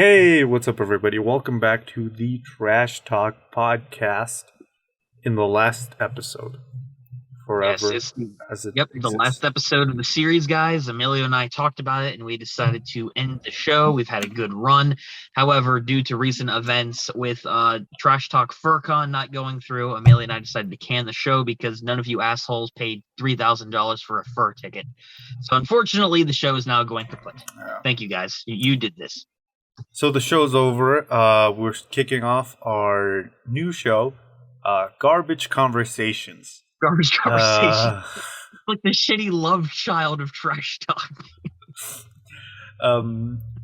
Hey, what's up, everybody? Welcome back to the Trash Talk podcast. In the last episode, forever Yes, as it the exists. last episode of the series, guys. Emilio and I talked about it, and we decided to end the show. We've had a good run. However, due to recent events with Trash Talk FurCon not going through, Emilio and I decided to can the show because none of you assholes paid $3,000 for a fur ticket. So unfortunately, the show is now going kaput. Yeah. Thank you, guys. You did this. So the show's over. We're kicking off our new show, Garbage Conversations. Garbage conversation. Like the shitty love child of Trash Talk.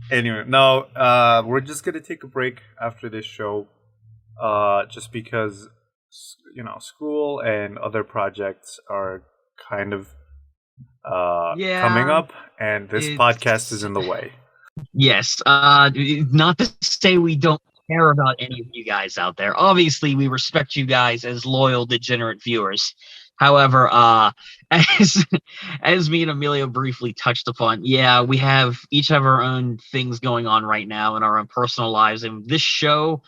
Anyway, no, we're just gonna take a break after this show, just because, school and other projects are kind of coming up, and this podcast is in the way. Yes, not to say we don't care about any of you guys out there. Obviously, we respect you guys as loyal, degenerate viewers. However, as me and Emilio briefly touched upon, we each have our own things going on right now in our own personal lives, and this show,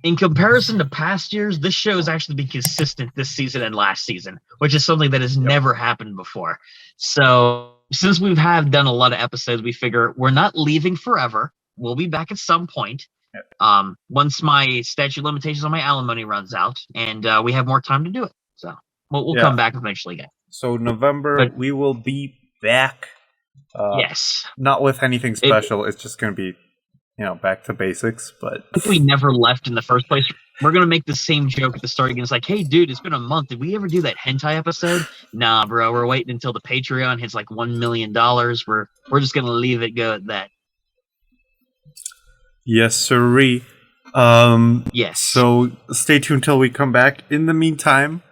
in comparison to past years, this show has actually been consistent this season and last season, which is something that has never happened before. So since we have done a lot of episodes, we figure we're not leaving forever. We'll be back at some point. Once my statute of limitations on my alimony runs out, and we have more time to do it. So we'll come back eventually, guys. So November, we will be back. Yes. Not with anything special. It's just going to be, back to basics. But if we never left in the first place, we're going to make the same joke at the start again. It's like, hey, dude, it's been a month. Did we ever do that hentai episode? Nah, bro. We're waiting until the Patreon hits like $1 million. We're just going to leave it go at that. Yes, sirree. Yes. So stay tuned till we come back. In the meantime,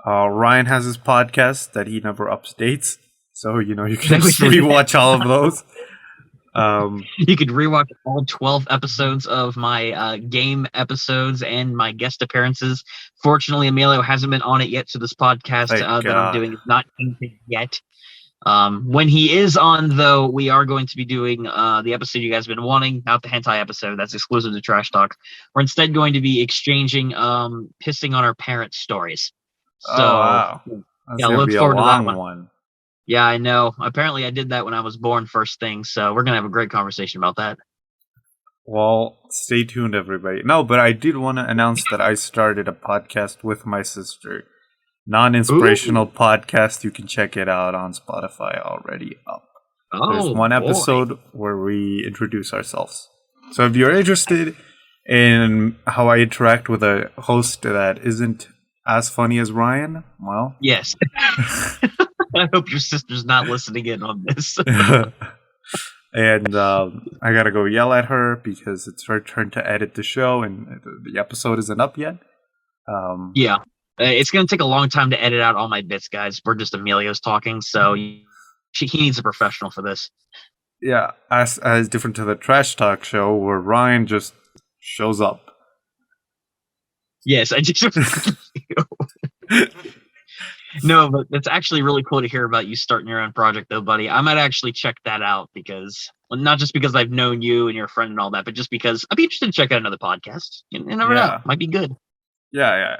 Rian has his podcast that he never updates. So, you can just rewatch all of those. You could rewatch all 12 episodes of my game episodes and my guest appearances. Fortunately, Emilio hasn't been on it yet, so this podcast that I'm doing is not anything yet. When he is on, though, we are going to be doing the episode you guys have been wanting, not the hentai episode. That's exclusive to Trash Talk. We're instead going to be exchanging pissing on our parents' stories. So, wow. Look forward to that one. Yeah, I know. Apparently, I did that when I was born first thing, so we're going to have a great conversation about that. Well, stay tuned, everybody. No, but I did want to announce that I started a podcast with my sister. Non-inspirational podcast. You can check it out on Spotify already up. There's one episode where we introduce ourselves. So if you're interested in how I interact with a host that isn't as funny as Rian, well... Yes. I hope your sister's not listening in on this. And I gotta go yell at her because it's her turn to edit the show and the episode isn't up yet. It's going to take a long time to edit out all my bits, guys. We're just Emilio's talking, so he needs a professional for this. Yeah, as different to the Trash Talk show where Rian just shows up. Yes, I just... No, but it's actually really cool to hear about you starting your own project, though, buddy. I might actually check that out because, well, not just because I've known you and you're a friend and all that, but just because I'd be interested to check out another podcast. You never know. Might be good. Yeah.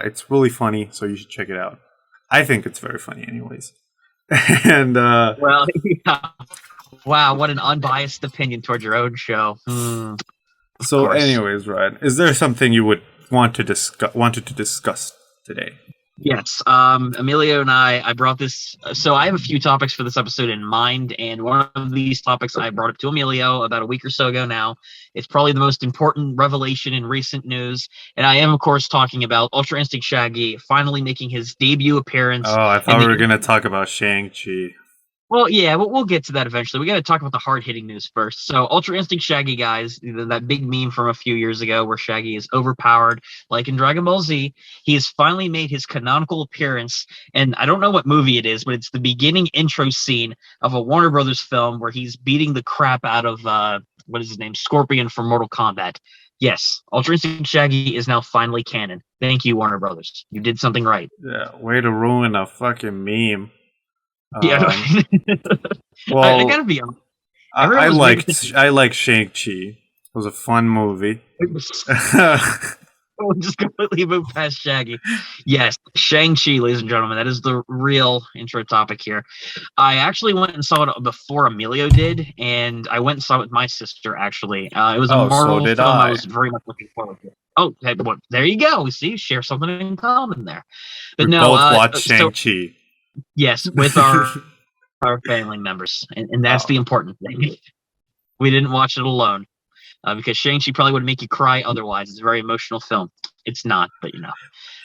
It's really funny, so you should check it out. I think it's very funny anyways. And well, yeah. Wow, what an unbiased opinion towards your own show. So anyways, Ryan, is there something you would wanted to discuss today? Yes, Emilio and I brought this. So I have a few topics for this episode in mind, and one of these topics I brought up to Emilio about a week or so ago now. It's probably the most important revelation in recent news, and I am, of course, talking about Ultra Instinct Shaggy finally making his debut appearance. Oh, I thought we were going to talk about Shang Chi. Well, yeah, we'll get to that eventually. We got to talk about the hard-hitting news first. So, Ultra Instinct Shaggy, guys, that big meme from a few years ago where Shaggy is overpowered, like in Dragon Ball Z, he has finally made his canonical appearance, and I don't know what movie it is, but it's the beginning intro scene of a Warner Brothers film where he's beating the crap out of, what is his name, Scorpion from Mortal Kombat. Yes, Ultra Instinct Shaggy is now finally canon. Thank you, Warner Brothers. You did something right. Yeah, way to ruin a fucking meme. Yeah. Well, I gotta be honest. I like Shang Chi. was a fun movie. It was We'll just completely move past Shaggy. Yes, Shang-Chi, ladies and gentlemen. That is the real intro topic here. I actually went and saw it before Emilio did, and I went and saw it with my sister, actually. It was a Oh, so Marvel did film I I. was very much looking forward to. Oh, hey, well, there you go. We see, share something in common there. We But no, both watched so Shang-Chi. yes, with our family members, and that's Oh. the important thing. We didn't watch it alone. Because Shang-Chi probably would make you cry otherwise. It's a very emotional film. It's not, but you know.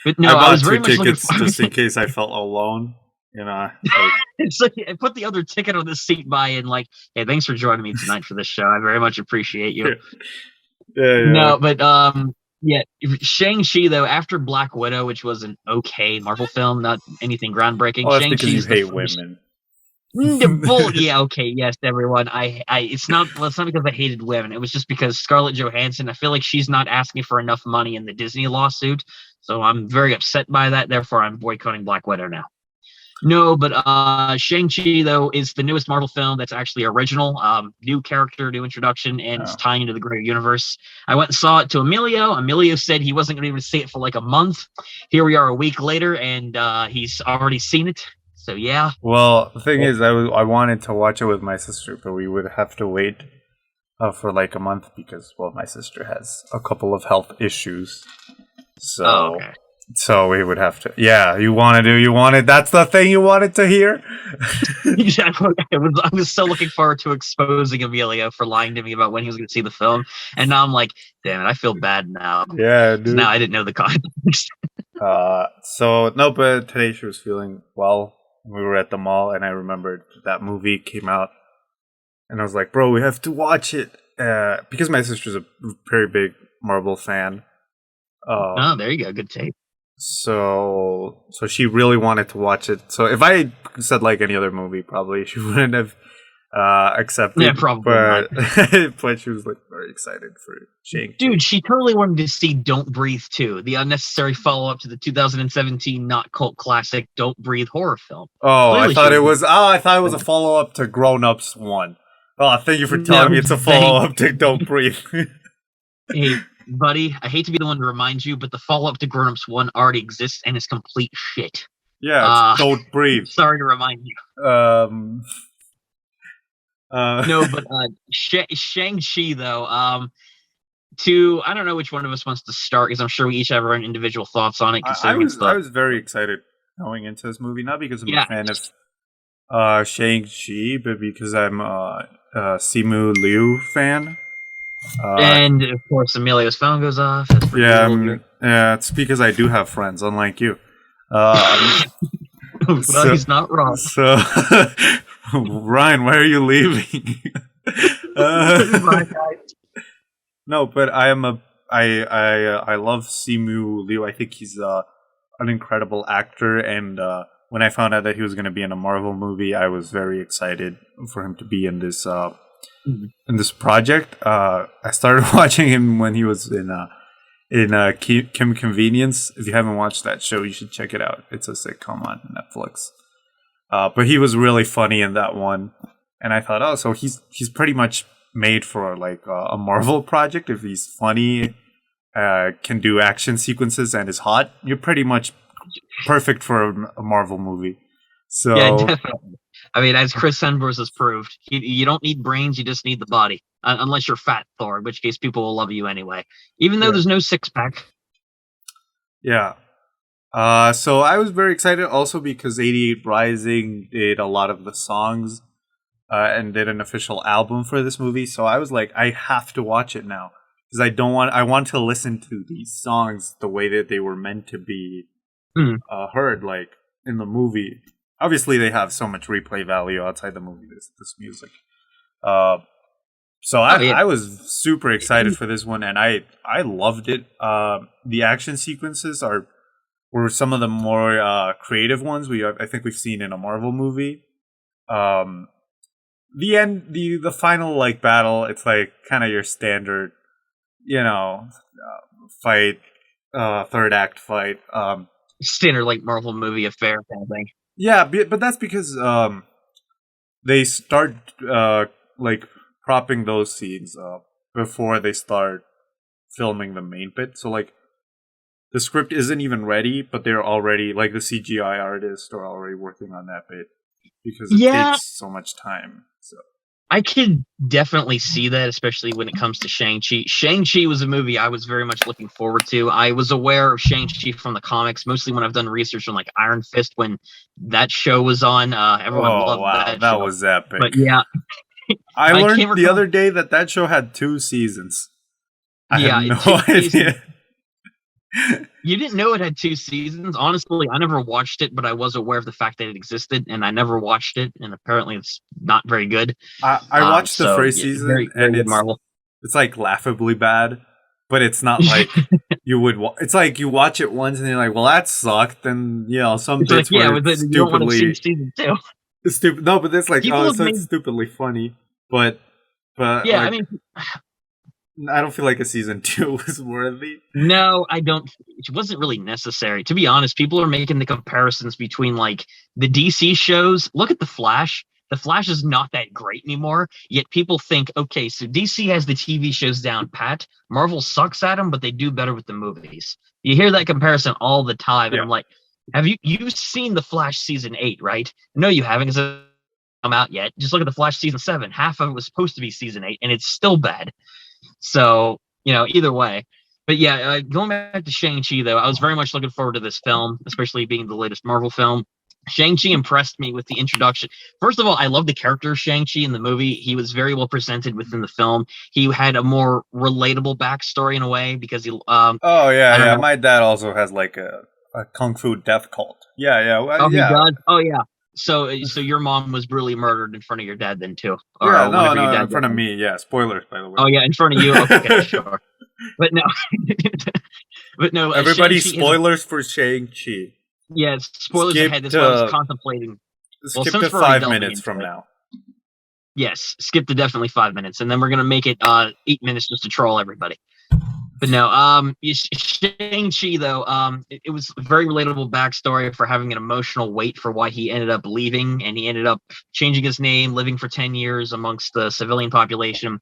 But I no, I was bought two very much looking tickets forward. just in case I felt alone. You know, like, It's like I put the other ticket on the seat by and like, hey, thanks for joining me tonight for this show. I very much appreciate you. yeah. No, but yeah, Shang-Chi though, after Black Widow, which was an okay Marvel film, not anything groundbreaking. Oh, that's because you Shang-Chi's the hate first. women. Yeah, okay, yes, everyone. It's not. Well, it's not because I hated women. It was just because Scarlett Johansson. I feel like she's not asking for enough money in the Disney lawsuit, so I'm very upset by that. Therefore, I'm boycotting Black Widow now. No, but Shang-Chi though is the newest Marvel film that's actually original, new character, new introduction, and it's Oh. tying into the greater universe. I went and saw it to Emilio. Emilio said he wasn't going to even see it for like a month. Here we are a week later, and he's already seen it. So yeah. Well, the thing is, I wanted to watch it with my sister, but we would have to wait for like a month because, well, my sister has a couple of health issues. So, Okay. so we would have to. Yeah, you wanted. That's the thing you wanted to hear. Exactly. I was so looking forward to exposing Emilio for lying to me about when he was going to see the film, and now I'm like, damn it, I feel bad now. Yeah, Because dude. now I didn't know the context. So no, but today she was feeling well. We were at the mall, and I remembered that movie came out, and I was like, "Bro, we have to watch it." Because my sister's a very big Marvel fan. Oh, there you go. Good tape. So she really wanted to watch it. So if I said like any other movie, probably she wouldn't have accepted. Yeah, probably but, not. but she was like very excited for Shang-Chi. Dude, she totally wanted to see Don't Breathe 2, the unnecessary follow-up to the 2017 not cult classic Don't Breathe horror film. Oh, Clearly I thought it was- was. Oh, I thought it was a follow up to Grown Ups 1. Oh, thank you for telling me it's a follow up to Don't Breathe. Hey, buddy, I hate to be the one to remind you, but the follow-up to Grown Ups 1 already exists and is complete shit. Yeah, it's Don't Breathe. Sorry to remind you. No, but Shang-Chi, though, I don't know which one of us wants to start, because I'm sure we each have our own individual thoughts on it. I was very excited going into this movie, not because I'm a fan of Shang-Chi, but because I'm a Simu Liu fan. And of course, Emilio's phone goes off. Yeah, it's because I do have friends, unlike you. Well, he's not wrong. So, Ryan, why are you leaving? No, but I love Simu Liu. I think he's an incredible actor, and when I found out that he was going to be in a Marvel movie, I was very excited for him to be in this project. I started watching him when he was in Kim Convenience. If you haven't watched that show, you should check it out. It's a sitcom on Netflix. But he was really funny in that one, and I thought, oh, so he's pretty much made for like a Marvel project. If he's funny, can do action sequences, and is hot, you're pretty much perfect for a Marvel movie. So yeah, definitely. I mean, as Chris Hemsworth has proved, you don't need brains, you just need the body. Unless you're fat Thor, in which case people will love you anyway, even though there's no six-pack. Yeah. So I was very excited also because 88 Rising did a lot of the songs and did an official album for this movie. So I was like, I have to watch it now because I want to listen to these songs the way that they were meant to be heard, like in the movie. Obviously, they have so much replay value outside the movie. This music. So I was super excited for this one, and I loved it. The action sequences were some of the more creative ones I think we've seen in a Marvel movie. The end, the final like battle, it's like kind of your standard, fight, third act fight. Standard like Marvel movie affair kind of thing. Yeah, but that's because they start like propping those scenes before they start filming the main bit. So like the script isn't even ready, but they're already like the CGI artists are already working on that bit because it Yeah, takes so much time. So I could definitely see that, especially when it comes to Shang-Chi. Shang-Chi was a movie I was very much looking forward to. I was aware of Shang-Chi from the comics, mostly when I've done research on like Iron Fist when that show was on. Everyone oh loved wow, that that show. was But epic. yeah, I I learned came the across. other day that that show had 2 seasons. I had Yeah, no 2 seasons. idea. You didn't know it had 2 seasons. Honestly, I never watched it, but I was aware of the fact that it existed, and I never watched it. And apparently, it's not very good. I watched the So first yeah, season very, very and good Marvel. it's like laughably bad, but it's not like you would. It's like you watch it once and you're like, well, that sucked, and you know some It's like, bits yeah, were with it, you don't want to see stupidly season two. stupid. No, but it's like People oh, have so it's made, stupidly funny, but yeah, I like mean, I don't feel like a season 2 was worthy. no, I don't. It wasn't really necessary. To be honest, people are making the comparisons between like the DC shows. Look at The Flash. The Flash is not that great anymore, yet people think, okay, so DC has the TV shows down pat. Marvel sucks at them, but they do better with the movies. You hear that comparison all the time, and Yeah, I'm like, have you've seen The Flash season 8, right? No, you haven't, because it's not come out yet. Just look at The Flash season 7. Half of it was supposed to be season 8, and it's still bad. So, either way. But yeah, going back to Shang-Chi, though, I was very much looking forward to this film, especially being the latest Marvel film. Shang-Chi impressed me with the introduction. First of all, I love the character of Shang-Chi in the movie. He was very well presented within the film. He had a more relatable backstory in a way because oh yeah, I don't yeah. know. My dad also has like a kung fu death cult. Yeah, yeah, Oh, he yeah. does? Oh, yeah. So your mom was brutally murdered in front of your dad then too, Yeah, or no, whenever your no, in dad front of died. me. Yeah, spoilers by the way. Oh yeah, in front of you. Okay, sure. But no, but no, Everybody, Shang-Chi is a spoilers for Shang-Chi. yeah, spoilers Skip ahead. That's why I was to contemplating. Well, skip to since we're already 5 delving minutes into from it, now. yes, skip to definitely 5 minutes, and then we're gonna make it 8 minutes just to troll everybody. But no, Shang-Chi though, it was a very relatable backstory for having an emotional weight for why he ended up leaving, and he ended up changing his name, living for 10 years amongst the civilian population.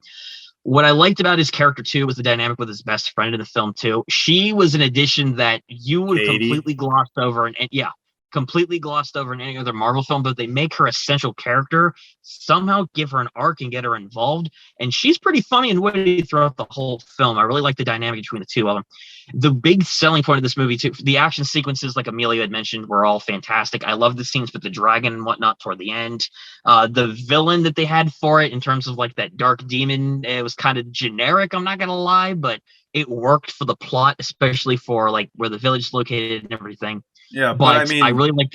What I liked about his character too was the dynamic with his best friend in the film too. She was an addition that you would Katie. completely gloss over, and yeah, completely glossed over in any other Marvel film. But they make her a central character, somehow give her an arc and get her involved, and she's pretty funny and witty throughout the whole film. I really like the dynamic between the two of them. The big selling point of this movie too, the action sequences, like Emilio had mentioned, were all fantastic. I love the scenes with the dragon and whatnot toward the end. The villain that they had for it, in terms of like that dark demon, it was kind of generic. I'm not gonna lie, but it worked for the plot, especially for like where the village is located and everything. Yeah, but I But I mean, really like.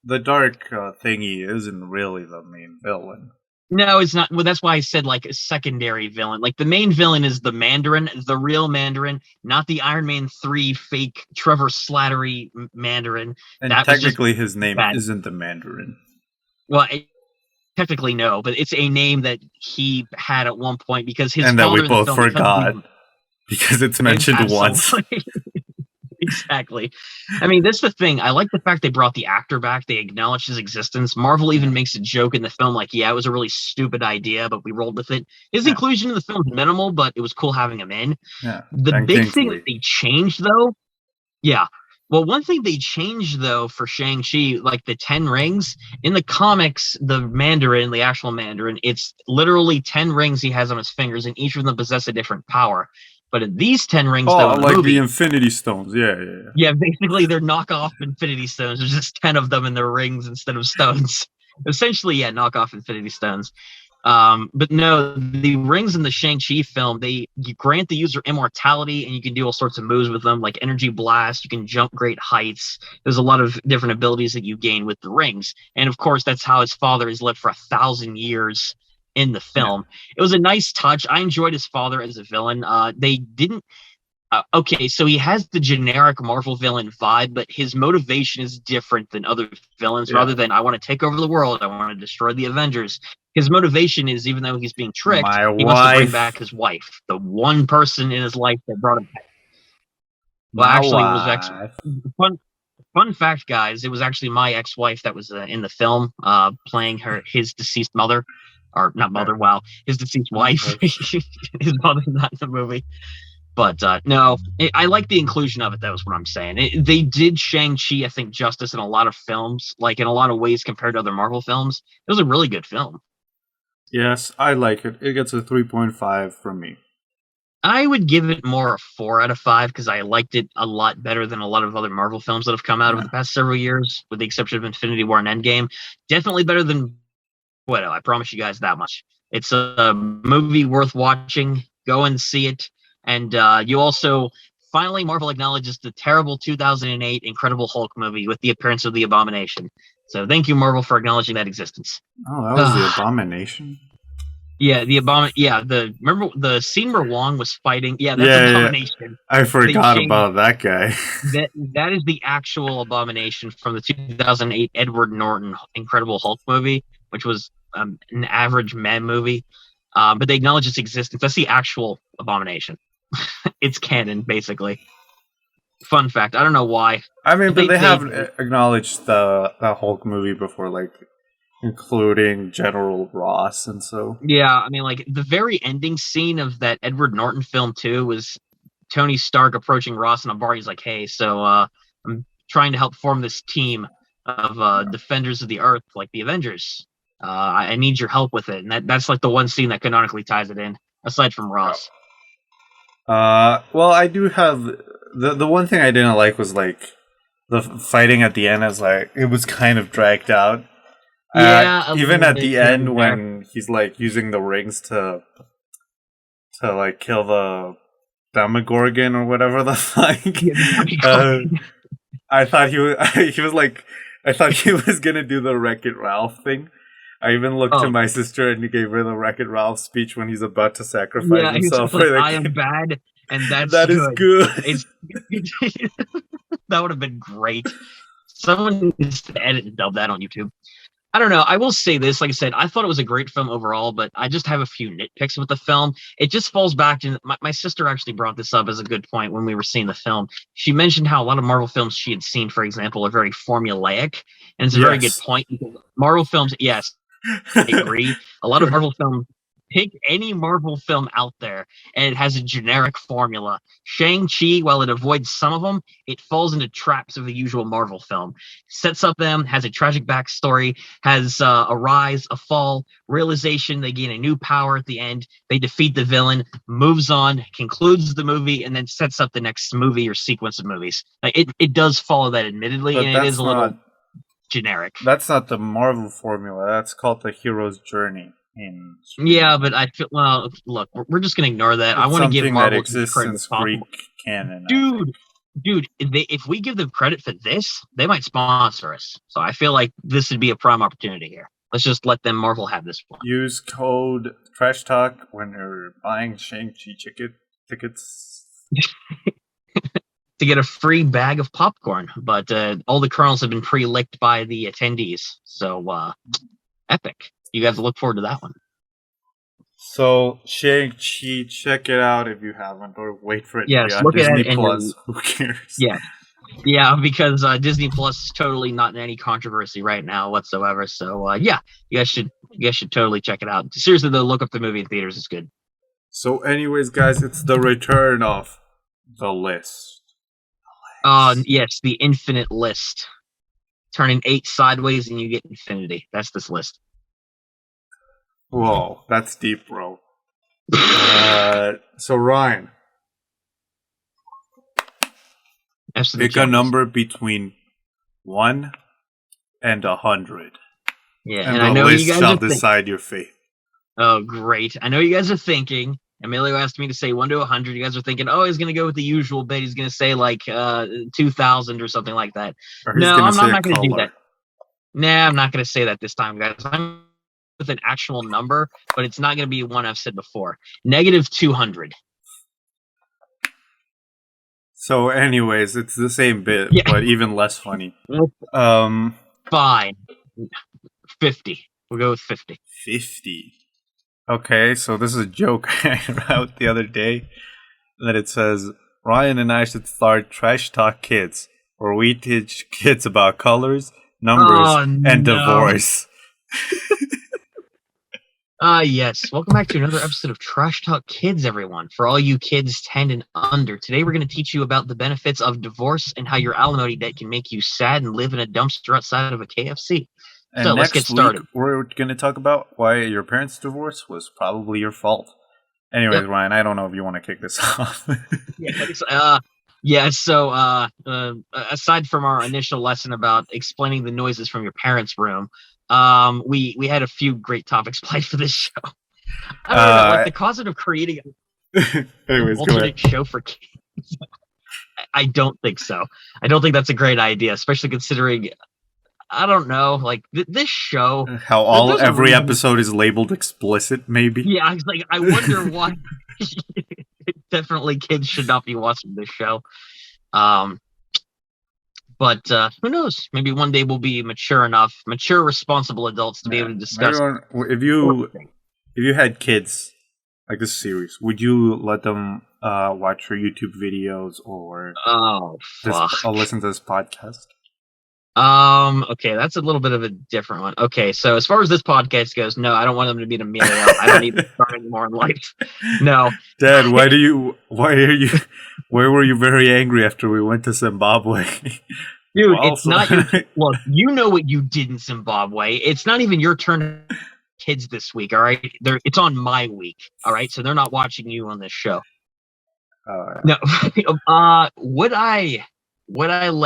the dark thingy isn't really the main villain. No, it's not. Well, that's why I said like a secondary villain. Like the main villain is the Mandarin, the real Mandarin, not the Iron Man 3 fake Trevor Slattery Mandarin. And That was just technically, his name bad. isn't the Mandarin. Well, technically no, but it's a name that he had at one point because his And that we father in the both film, because of forgot the because it's mentioned once. absolutely. Exactly. I mean, that's the thing. I like the fact they brought the actor back. They acknowledged his existence. Marvel Yeah, even makes a joke in the film, like, yeah, it was a really stupid idea, but we rolled with it. His yeah, inclusion in the film is minimal, but it was cool having him in. yeah. The Ben big thing that Kingsley. they changed, though, yeah. Well, one thing they changed, though, for Shang-Chi, like the 10 rings, in the comics, the Mandarin, the actual Mandarin, it's literally 10 rings he has on his fingers, and each of them possess a different power. But in these 10 rings, though, Oh, in the like the movie, Infinity Stones. Yeah, yeah, yeah. yeah, basically they're knockoff Infinity Stones. There's just 10 of them in their rings instead of stones. Essentially, yeah, knockoff Infinity Stones. But no, the rings in the Shang-Chi film, you grant the user immortality and you can do all sorts of moves with them, like energy blast, you can jump great heights. There's a lot of different abilities that you gain with the rings. And of course, that's how his father has lived for 1,000 years in the Yeah. film. It was a nice touch. I enjoyed his father as a villain. They didn't okay, so he has the generic Marvel villain vibe, but his motivation is different than other villains. Yeah. Rather than I want to take over the world, I want to destroy the Avengers. His motivation is, even though he's being tricked, My he wants to bring back wife. his wife, the one person in his life that brought him back. Well, My actually, it was actually wife. fun fact, guys. It was actually my ex-wife that was in the film, playing his deceased mother. or not mother. Wow, his deceased wife, his mother, not in the movie. But no, I like the inclusion of it. That was what I'm saying. They did Shang-Chi, I think, justice in a lot of films, like in a lot of ways compared to other Marvel films. It was a really good film. Yes, I like it. It gets a 3.5 from me. I would give it more a 4 out of 5 because I liked it a lot better than a lot of other Marvel films that have come out over the past several years, with the exception of Infinity War and Endgame. Definitely better than Widow. I promise you guys that much. It's a movie worth watching. Go and see it. And you also finally Marvel acknowledges the terrible 2008 Incredible Hulk movie with the appearance of the Abomination. So thank you, Marvel, for acknowledging that existence. Oh, that was the Abomination? Yeah, remember the scene where Wong was fighting? Yeah, that's Abomination. Yeah. I forgot about that guy. that is the actual Abomination from the 2008 Edward Norton Incredible Hulk movie, which was an average man movie. But they acknowledge its existence. That's the actual Abomination. It's canon, basically. Fun fact. I don't know why. I mean, but they have acknowledged the Hulk movie before, like, including General Ross and so. Yeah, I mean, like, the very ending scene of that Edward Norton film, too, was Tony Stark approaching Ross in a bar. He's like, hey, so I'm trying to help form this team of defenders of the Earth, like the Avengers. I need your help with it. And that's like the one scene that canonically ties it in, aside from Ross. Well, I do have the one thing I didn't like was like the fighting at the end. Is like it was kind of dragged out. Yeah, even at the end when he's like using the rings to like kill the Demogorgon or whatever the fuck. I thought I thought he was gonna do the Wreck-It Ralph thing. I even looked to my sister and he gave her the Wreck-It Ralph speech when he's about to sacrifice himself. Like, I am bad, and that is good. That would have been great. Someone needs to edit and dub that on YouTube. I don't know. I will say this. Like I said, I thought it was a great film overall, but I just have a few nitpicks with the film. It just falls back to my sister actually brought this up as a good point when we were seeing the film. She mentioned how a lot of Marvel films she had seen, for example, are very formulaic. And it's a very good point. Marvel films, yes, I agree. A lot of Marvel films, pick any Marvel film out there, and it has a generic formula. Shang-Chi, while it avoids some of them, it falls into traps of the usual Marvel film. Sets up them, has a tragic backstory, has a rise, a fall, realization, they gain a new power at the end, they defeat the villain, moves on, concludes the movie, and then sets up the next movie or sequence of movies. Like, it does follow that, admittedly, but and it is a little generic. That's not the Marvel formula. That's called the hero's journey. Yeah, but I feel look, we're just gonna ignore that. I want to give Marvel that exists in Greek canon, dude. If we give them credit for this, they might sponsor us. So I feel like this would be a prime opportunity here. Let's just let them Marvel have this one. Use code Trash Talk when you're buying Shang-Chi tickets to get a free bag of popcorn. But all the kernels have been pre-licked by the attendees, so epic. You guys look forward to that one. So, Shang-Chi, check it out if you haven't, or wait for it to be on Disney Plus. Who cares? Yeah, because Disney Plus is totally not in any controversy right now whatsoever. So, you guys should totally check it out. Seriously, though, look up the movie in theaters. It's good. So, anyways, guys, it's the return of the list. Yes, the infinite list. Turning 8 sideways and you get infinity. That's this list. Whoa, that's deep, bro. So, Ryan. Pick a number between 1 and 100. Yeah, and I know you guys shall decide your fate. Oh, great. I know you guys are thinking. Emilio asked me to say 1 to 100. You guys are thinking, oh, he's going to go with the usual bit. He's going to say like 2,000 or something like that. No, I'm not going to do that. Nah, I'm not going to say that this time, guys. I'm with an actual number, but it's not going to be one I've said before. Negative 200. So, anyways, it's the same bit, but even less funny. Fine. 50. We'll go with 50. 50. Okay, so this is a joke I wrote the other day that it says, Ryan and I should start Trash Talk Kids, where we teach kids about colors, numbers, and divorce. Yes. Welcome back to another episode of Trash Talk Kids, everyone. For all you kids 10 and under, today we're going to teach you about the benefits of divorce and how your alimony debt can make you sad and live in a dumpster outside of a KFC. And So let's get next week, started. we're going to talk about why your parents' divorce was probably your fault. Anyways, Yep. Ryan, I don't know if you want to kick this off. So aside from our initial lesson about explaining the noises from your parents' room, we had a few great topics planned for this show. I don't know, like the concept of creating an Anyways, go alternate ahead. show for kids. I don't think so. I don't think that's a great idea, especially considering, I don't know, like this show. How there's a every reason- episode is labeled explicit, maybe? Yeah, I was like, I wonder why. Definitely, kids should not be watching this show. But who knows? Maybe one day we'll be mature, responsible adults to be able to discuss. If you had kids like this series, would you let them watch your YouTube videos or listen to this podcast? Okay, that's a little bit of a different one. Okay, so as far as this podcast goes, no, I don't want them to meet Emilio. I don't need to start anymore in life. No. Dad, where were you very angry after we went to Zimbabwe? Dude, it's not your look, you know what you did in Zimbabwe. It's not even your turn kids this week, all right? It's on my week, all right? So they're not watching you on this show. No.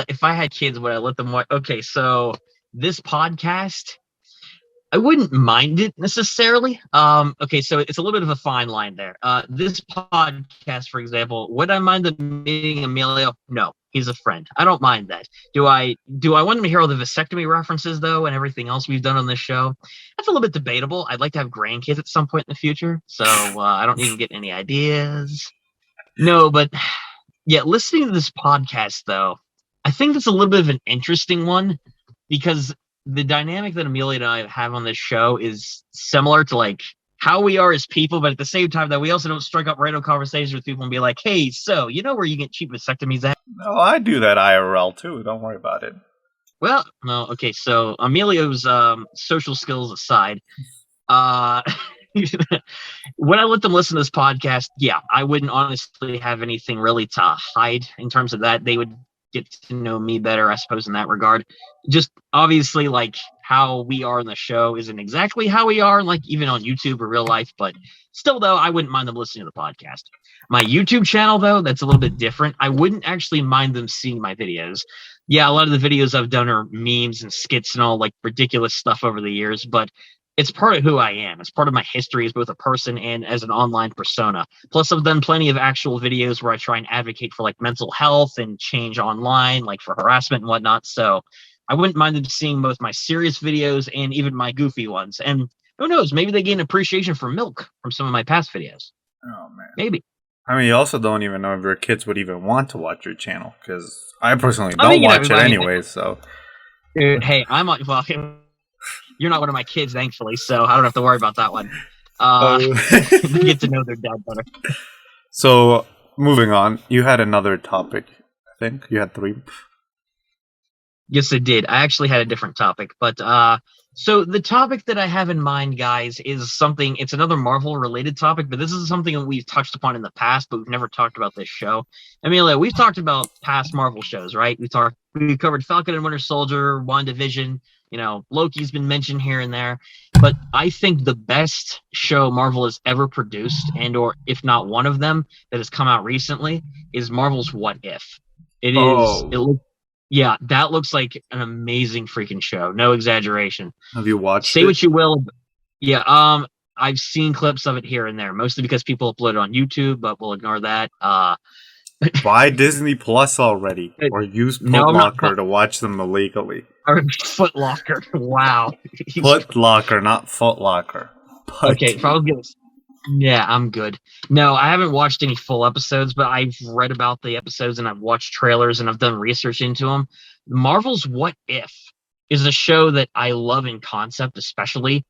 If I had kids, would I let them watch? Okay, so this podcast, I wouldn't mind it necessarily. Okay, so it's a little bit of a fine line there. This podcast, for example, would I mind them meeting Emilio? No, he's a friend. I don't mind that. Do I want them to hear all the vasectomy references though, and everything else we've done on this show? That's a little bit debatable. I'd like to have grandkids at some point in the future, so I don't even get any ideas. No, but yeah, listening to this podcast though, I think that's a little bit of an interesting one because the dynamic that Emilio and I have on this show is similar to like how we are as people, but at the same time that we also don't strike up random conversations with people and be like, hey, so you know where you get cheap vasectomies at? No, I do that IRL too. Don't worry about it. Well, no, okay, so Emilio's social skills aside, when I let them listen to this podcast, yeah, I wouldn't honestly have anything really to hide in terms of that. They would get to know me better, I suppose, in that regard. Just obviously, like how we are in the show isn't exactly how we are, like even on YouTube or real life, but still, though, I wouldn't mind them listening to the podcast. My YouTube channel, though, that's a little bit different. I wouldn't actually mind them seeing my videos. Yeah, a lot of the videos I've done are memes and skits and all like ridiculous stuff over the years, but it's part of who I am. It's part of my history as both a person and as an online persona. Plus, I've done plenty of actual videos where I try and advocate for like mental health and change online, like for harassment and whatnot. So I wouldn't mind them seeing both my serious videos and even my goofy ones. And who knows, maybe they gain appreciation for milk from some of my past videos. Oh, man. Maybe. I mean, you also don't even know if your kids would even want to watch your channel because I personally don't watch it anyway. So, hey, you're not one of my kids, thankfully, so I don't have to worry about that one. They get to know their dad better. So, moving on, you had another topic. I think you had 3. Yes, I did. I actually had a different topic, but so the topic that I have in mind, guys, is something. It's another Marvel-related topic, but this is something that we've touched upon in the past, but we've never talked about this show. Emilio, we've talked about past Marvel shows, right? We covered Falcon and Winter Soldier, WandaVision. You know, Loki's been mentioned here and there, but I think the best show Marvel has ever produced, and or if not one of them that has come out recently, is Marvel's What If. Yeah, that looks like an amazing freaking show. No exaggeration. Have you watched Say it? what you will. Yeah, I've seen clips of it here and there, mostly because people upload it on YouTube, but we'll ignore that. Buy Disney Plus already, or use Footlocker to watch them illegally. Or Footlocker. Wow. Footlocker, not Footlocker. Okay, if I was gonna. Yeah, I'm good. No, I haven't watched any full episodes, but I've read about the episodes and I've watched trailers and I've done research into them. Marvel's What If is a show that I love in concept, especially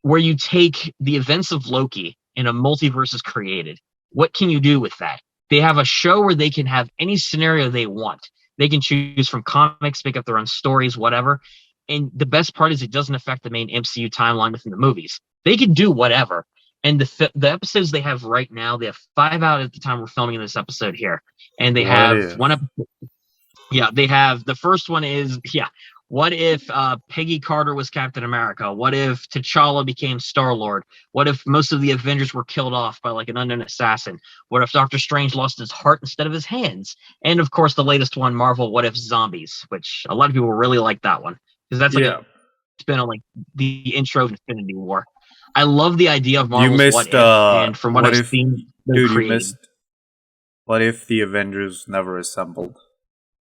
where you take the events of Loki and a multiverse is created. What can you do with that? They have a show where they can have any scenario they want. They can choose from comics, make up their own stories, whatever. And the best part is it doesn't affect the main MCU timeline within the movies. They can do whatever. And the episodes they have right now, they have 5 out at the time we're filming this episode here, and they What have if? one episode. Yeah, they have the first one is What if Peggy Carter was Captain America? What if T'Challa became Star-Lord? What if most of the Avengers were killed off by like an unknown assassin? What if Doctor Strange lost his heart instead of his hands? And of course, the latest one, Marvel, What If Zombies, which a lot of people really like that one because that's like Yeah, a spin on like the intro of Infinity War. I love the idea of you Marvel's What missed. If, and from what What I've if, seen, they're dude? You creating. missed. What if the Avengers never assembled?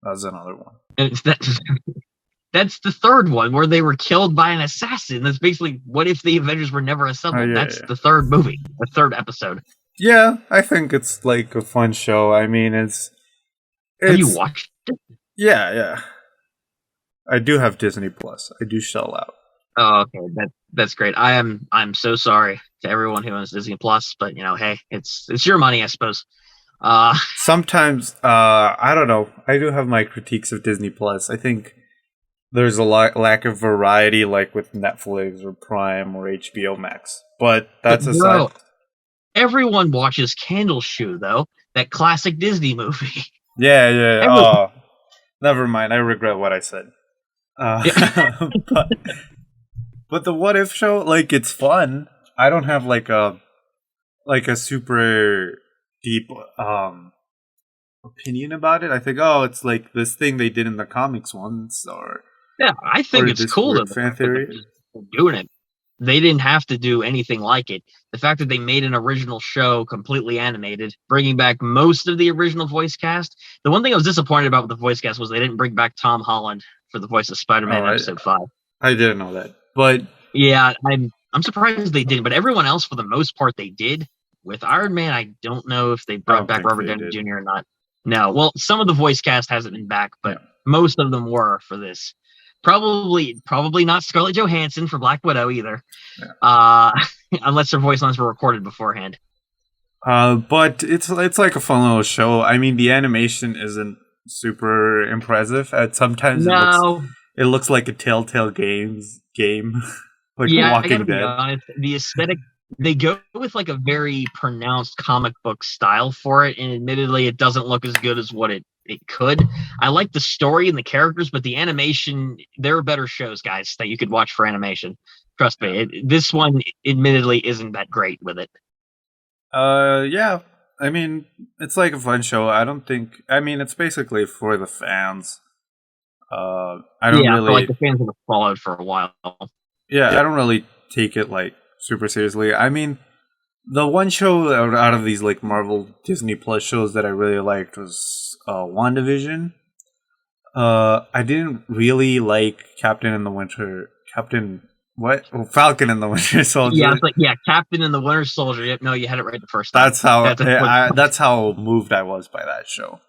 That's another one. And that's the third one where they were killed by an assassin. That's basically what if the Avengers were never assembled. Yeah, That's yeah. the third movie, the third episode. Yeah, I think it's like a fun show. I mean, it's Have you watched it? yeah. I do have Disney Plus. I do shell out. Oh, okay, that's great. I'm so sorry to everyone who owns Disney Plus, but hey, it's your money, I suppose. Sometimes, I don't know. I do have my critiques of Disney Plus. I think there's a lack of variety, like with Netflix or Prime or HBO Max. But that's aside. Everyone watches Candle Shoe, though, that classic Disney movie. Yeah. Oh, never mind. I regret what I said. But the What If show, like, it's fun. I don't have like a super deep opinion about it. I think, it's like this thing they did in the comics once, or I think it's cool that fan theory they're doing it. They didn't have to do anything like it. The fact that they made an original show completely animated, bringing back most of the original voice cast. The one thing I was disappointed about with the voice cast was they didn't bring back Tom Holland for the voice of Spider-Man episode 5. I didn't know that, but yeah, I'm surprised they didn't. But everyone else, for the most part, they did. With Iron Man, I don't know if they brought back Robert Downey Jr. or not. No, well, some of the voice cast hasn't been back, but most of them were for this. Probably not Scarlett Johansson for Black Widow either, unless their voice lines were recorded beforehand. But it's like a fun little show. I mean, the animation isn't super impressive. Sometimes it looks like a Telltale game, like Walking Dead. Be honest, the aesthetic. They go with like a very pronounced comic book style for it, and admittedly, it doesn't look as good as what it could. I like the story and the characters, but the animation, there are better shows, guys, that you could watch for animation. Trust me, this one admittedly isn't that great with it. Yeah. I mean, it's like a fun show. I mean, it's basically for the fans. I don't really... for like the fans that have followed for a while. Yeah, I don't really take it like super seriously. I mean, the one show out of these like Marvel Disney Plus shows that I really liked was WandaVision. I didn't really like Falcon and the Winter Soldier. Yeah, it's like Captain and the Winter Soldier. Yep, no, you had it right the first time. That's how moved I was by that show.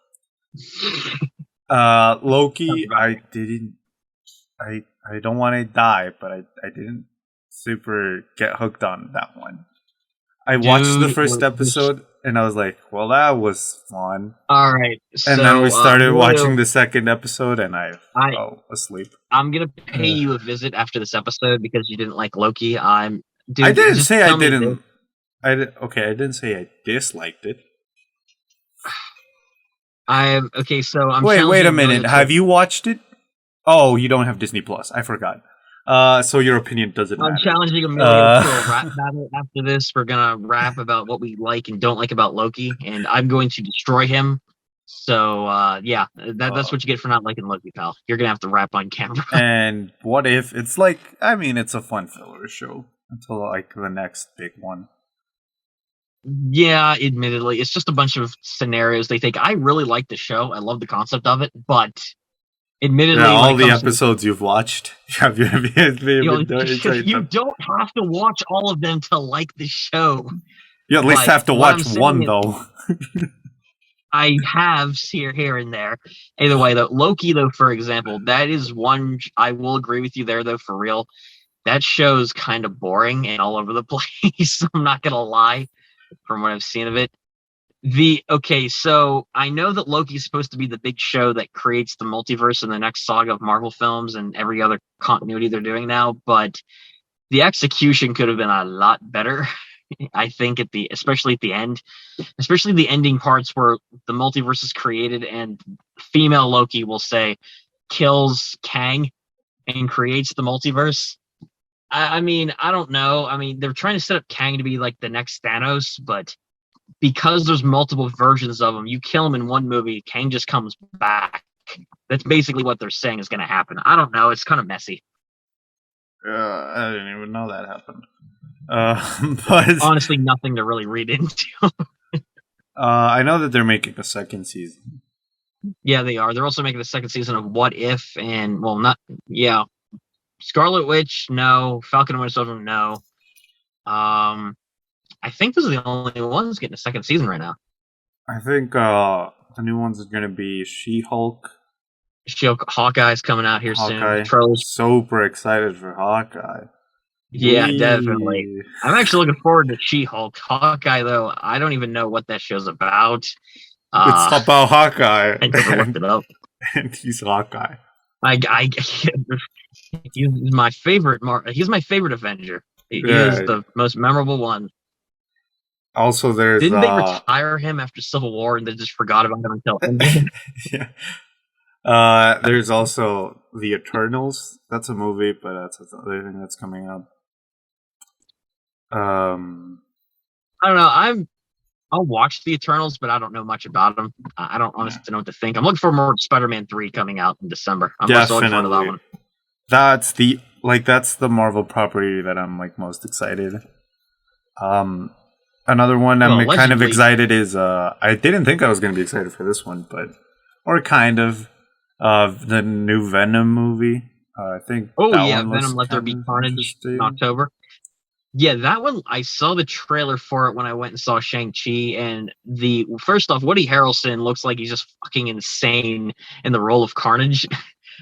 Loki, I don't want to die, but I didn't super get hooked on that one. I watched the first episode and I was like, well, that was fun. All right. And then we started watching the second episode and I fell asleep. I'm going to pay you a visit after this episode because you didn't like Loki. I didn't say I didn't. I didn't say I disliked it. Okay, so I'm wait a minute. Have you watched it? Oh, you don't have Disney Plus. I forgot. So your opinion doesn't matter. I'm challenging Emilio to a rap battle after this. We're gonna rap about what we like and don't like about Loki, and I'm going to destroy him. So that's what you get for not liking Loki, pal. You're gonna have to rap on camera. And what if it's like? I mean, it's a fun filler show until like the next big one. Yeah, admittedly, it's just a bunch of scenarios they take. I really like the show. I love the concept of it, but admittedly, all the episodes you've watched, you don't have to watch all of them to like the show. You at least have to watch one, though. I have here and there. Either way, though, Loki, though, for example, that is one I will agree with you there, though, for real. That show's kind of boring and all over the place. I'm not gonna lie. From what I've seen of it. So I know that Loki is supposed to be the big show that creates the multiverse in the next saga of Marvel films and every other continuity they're doing now, but The execution could have been a lot better. I think especially at the end, especially the ending parts where the multiverse is created and female Loki will say kills Kang and creates the multiverse. I mean, I don't know. I mean, they're trying to set up Kang to be like the next Thanos, but because there's multiple versions of him, you kill him in one movie, Kang just comes back. That's basically what they're saying is going to happen. I don't know. It's kind of messy. I didn't even know that happened. But honestly, nothing to really read into. I know that they're making a second season. Yeah, they are. They're also making the second season of What If, and well, not Scarlet Witch, no. Falcon and Winter Soldier, no. I think those are the only ones getting a second season right now. I think the new ones are going to be She-Hulk. Hawkeye's coming out here soon. Trolls. Super excited for Hawkeye. Yeah, definitely. I'm actually looking forward to She-Hulk. Hawkeye, though, I don't even know what that show's about. It's about Hawkeye. I never looked it up. And he's Hawkeye. He's my favorite. He's my favorite Avenger. He is the most memorable one. Also, didn't they retire him after Civil War and they just forgot about him until Endgame? Yeah. There's also The Eternals. That's a movie, but that's another thing that's coming up. I don't know. I'll watch The Eternals, but I don't know much about them. I don't honestly know what to think. I'm looking for more Spider-Man 3 coming out in December. I'm also looking forward to that one. That's the Marvel property that I'm like most excited. Another one I'm kind of excited is I didn't think I was going to be excited for this one, or kind of the new Venom movie. I think. Venom: Let There Be Carnage in October. Yeah, that one, I saw the trailer for it when I went and saw Shang Chi, and first off, Woody Harrelson looks like he's just fucking insane in the role of Carnage.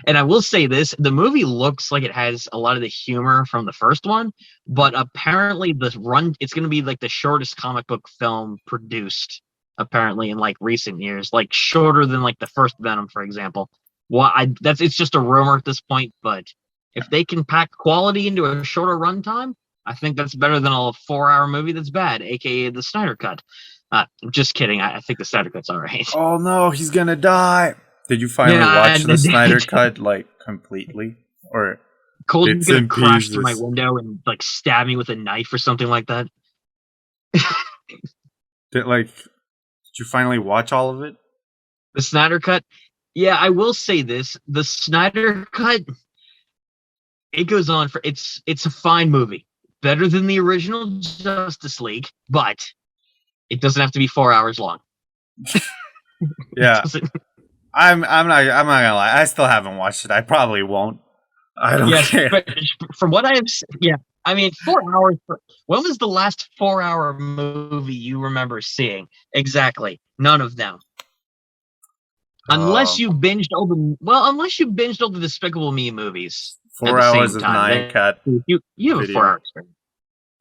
And I will say this, the movie looks like it has a lot of the humor from the first one, but apparently it's going to be like the shortest comic book film produced, apparently, in like recent years, like shorter than like the first Venom, for example. It's just a rumor at this point, but if they can pack quality into a shorter runtime, I think that's better than a 4-hour movie that's bad, aka the Snyder Cut. I'm just kidding. I think the Snyder Cut's all right. Oh no, he's gonna die. Did you finally watch the Snyder Cut like completely, or Colton's gonna crash through my window and like stab me with a knife or something like that? Did you finally watch all of it? The Snyder Cut? Yeah, I will say this: the Snyder Cut, it goes on for it's a fine movie. Better than the original Justice League, but it doesn't have to be 4 hours long. Yeah, I'm not gonna lie. I still haven't watched it. I probably won't. I don't care. But from what I have, I mean, 4 hours. When was the last 4-hour movie you remember seeing? Exactly, none of them. Unless you binged all the Despicable Me movies. 4 hours of Nine Cat. You have a 4-hour experience.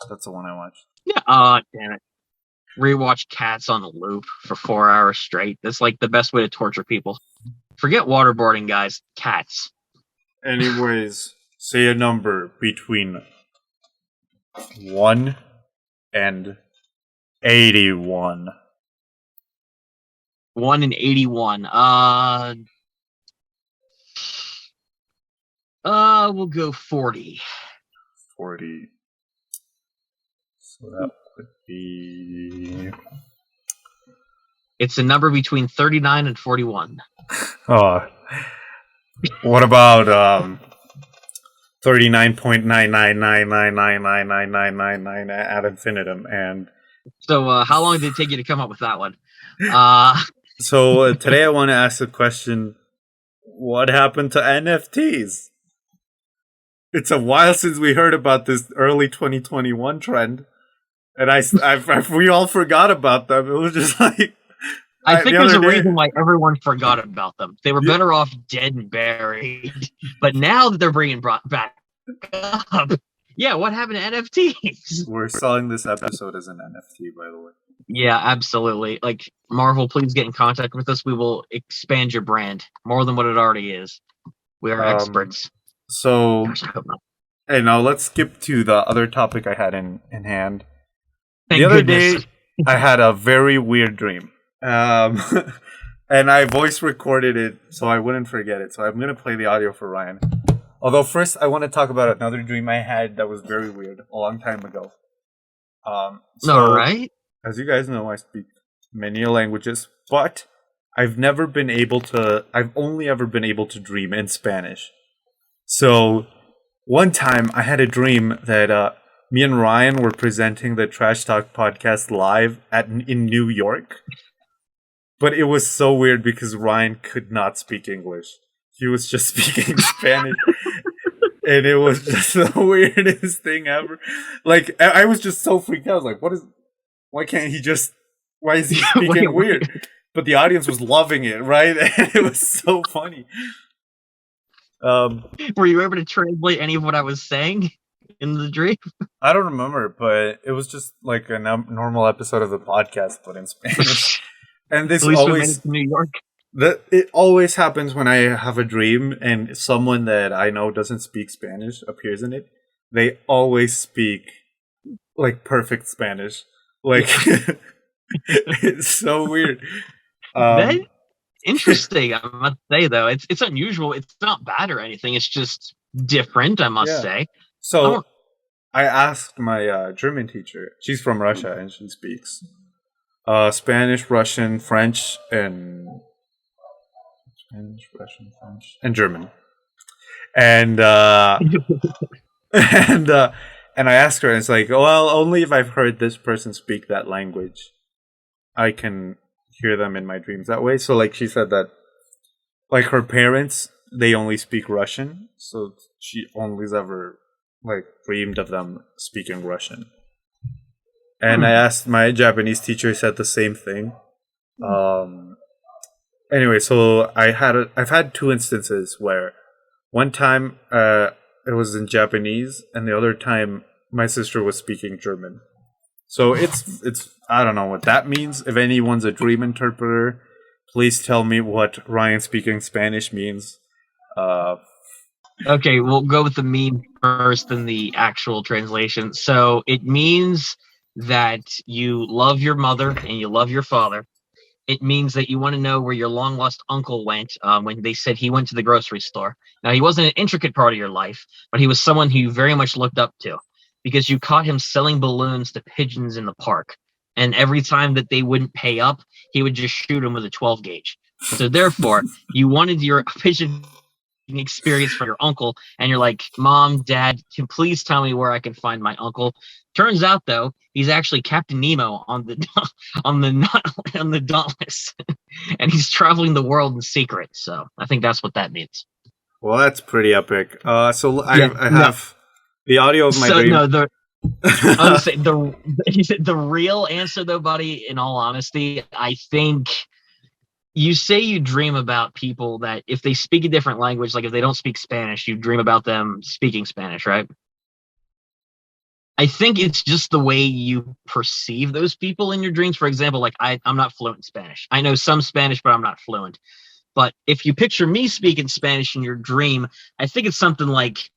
That's the one I watched. Yeah. Damn it. Rewatch Cats on the loop for 4 hours straight. That's like the best way to torture people. Forget waterboarding, guys. Cats. Anyways, say a number between 1 and 81. 1 and 81. We'll go 40. 40. So that would be... It's a number between 39 and 41. Oh. What about 39.999999999 ad infinitum? And so how long did it take you to come up with that one? So today I want to ask the question, what happened to NFTs? It's a while since we heard about this early 2021 trend, and we all forgot about them. It was just like... I think there's a reason why everyone forgot about them. They were better off dead and buried. But now that they're bringing back up, what happened to NFTs? We're selling this episode as an NFT, by the way. Yeah, absolutely. Like, Marvel, please get in contact with us. We will expand your brand more than what it already is. We are experts. So, Gosh, I hope not. Hey, now let's skip to the other topic I had in hand. The Thank other goodness. day, I had a very weird dream. Um, and I voice recorded it so I wouldn't forget it. So I'm going to play the audio for Ryan. Although, first, I want to talk about another dream I had that was very weird a long time ago. All So, right. as you guys know, I speak many languages, but I've only ever been able to dream in Spanish. So, one time I had a dream that me and Ryan were presenting the Trash Talk podcast live in New York, but it was so weird because Ryan could not speak English. He was just speaking Spanish, and it was just the weirdest thing ever. Like I was just so freaked out. I was like, "What is? Why can't he just? Why is he speaking weird?" But the audience was loving it, right? And it was so funny. Were you able to translate any of what I was saying in the dream? I don't remember, but it was just like a normal episode of the podcast, but in Spanish. And At this least we made always it to New York. it always happens when I have a dream and someone that I know doesn't speak Spanish appears in it. They always speak like perfect Spanish. Like it's so weird. That Um, interesting. I must say though, it's unusual. It's not bad or anything. It's just different. I must yeah. say. I So don't. I asked my German teacher. She's from Russia and she speaks Spanish, Russian, French, and German. And and and I asked her, and it's like, well, only if I've heard this person speak that language, I can hear them in my dreams that way. So, like, she said that, like, her parents, they only speak Russian, so she only's ever like dreamed of them speaking Russian. And I asked my Japanese teacher, he said the same thing. Um, anyway, so I've had two instances where one time it was in Japanese, and the other time my sister was speaking German. So it's I don't know what that means. If anyone's a dream interpreter, please tell me what Ryan speaking Spanish means. Uh, Okay, we'll go with the meme first and the actual translation. So it means that you love your mother and you love your father. It means that you want to know where your long lost uncle went when they said he went to the grocery store. Now, he wasn't an intricate part of your life, but he was someone who you very much looked up to because you caught him selling balloons to pigeons in the park. And every time that they wouldn't pay up, he would just shoot them with a 12 gauge. So, therefore, you wanted your pigeon experience from your uncle, and you're like, Mom, Dad, can please tell me where I can find my uncle. Turns out though, he's actually Captain Nemo on the on the on the Dauntless, and he's traveling the world in secret. So I think that's what that means. well, that's pretty epic. So Yeah, I no. have the audio of my So dream. no, I was saying the real answer though, buddy. In all honesty, I think you say you dream about people that if they speak a different language, like if they don't speak Spanish, you dream about them speaking Spanish, right? I think it's just the way you perceive those people in your dreams. For example, like I'm not fluent in Spanish. I know some Spanish, but I'm not fluent. But if you picture me speaking Spanish in your dream, I think it's something like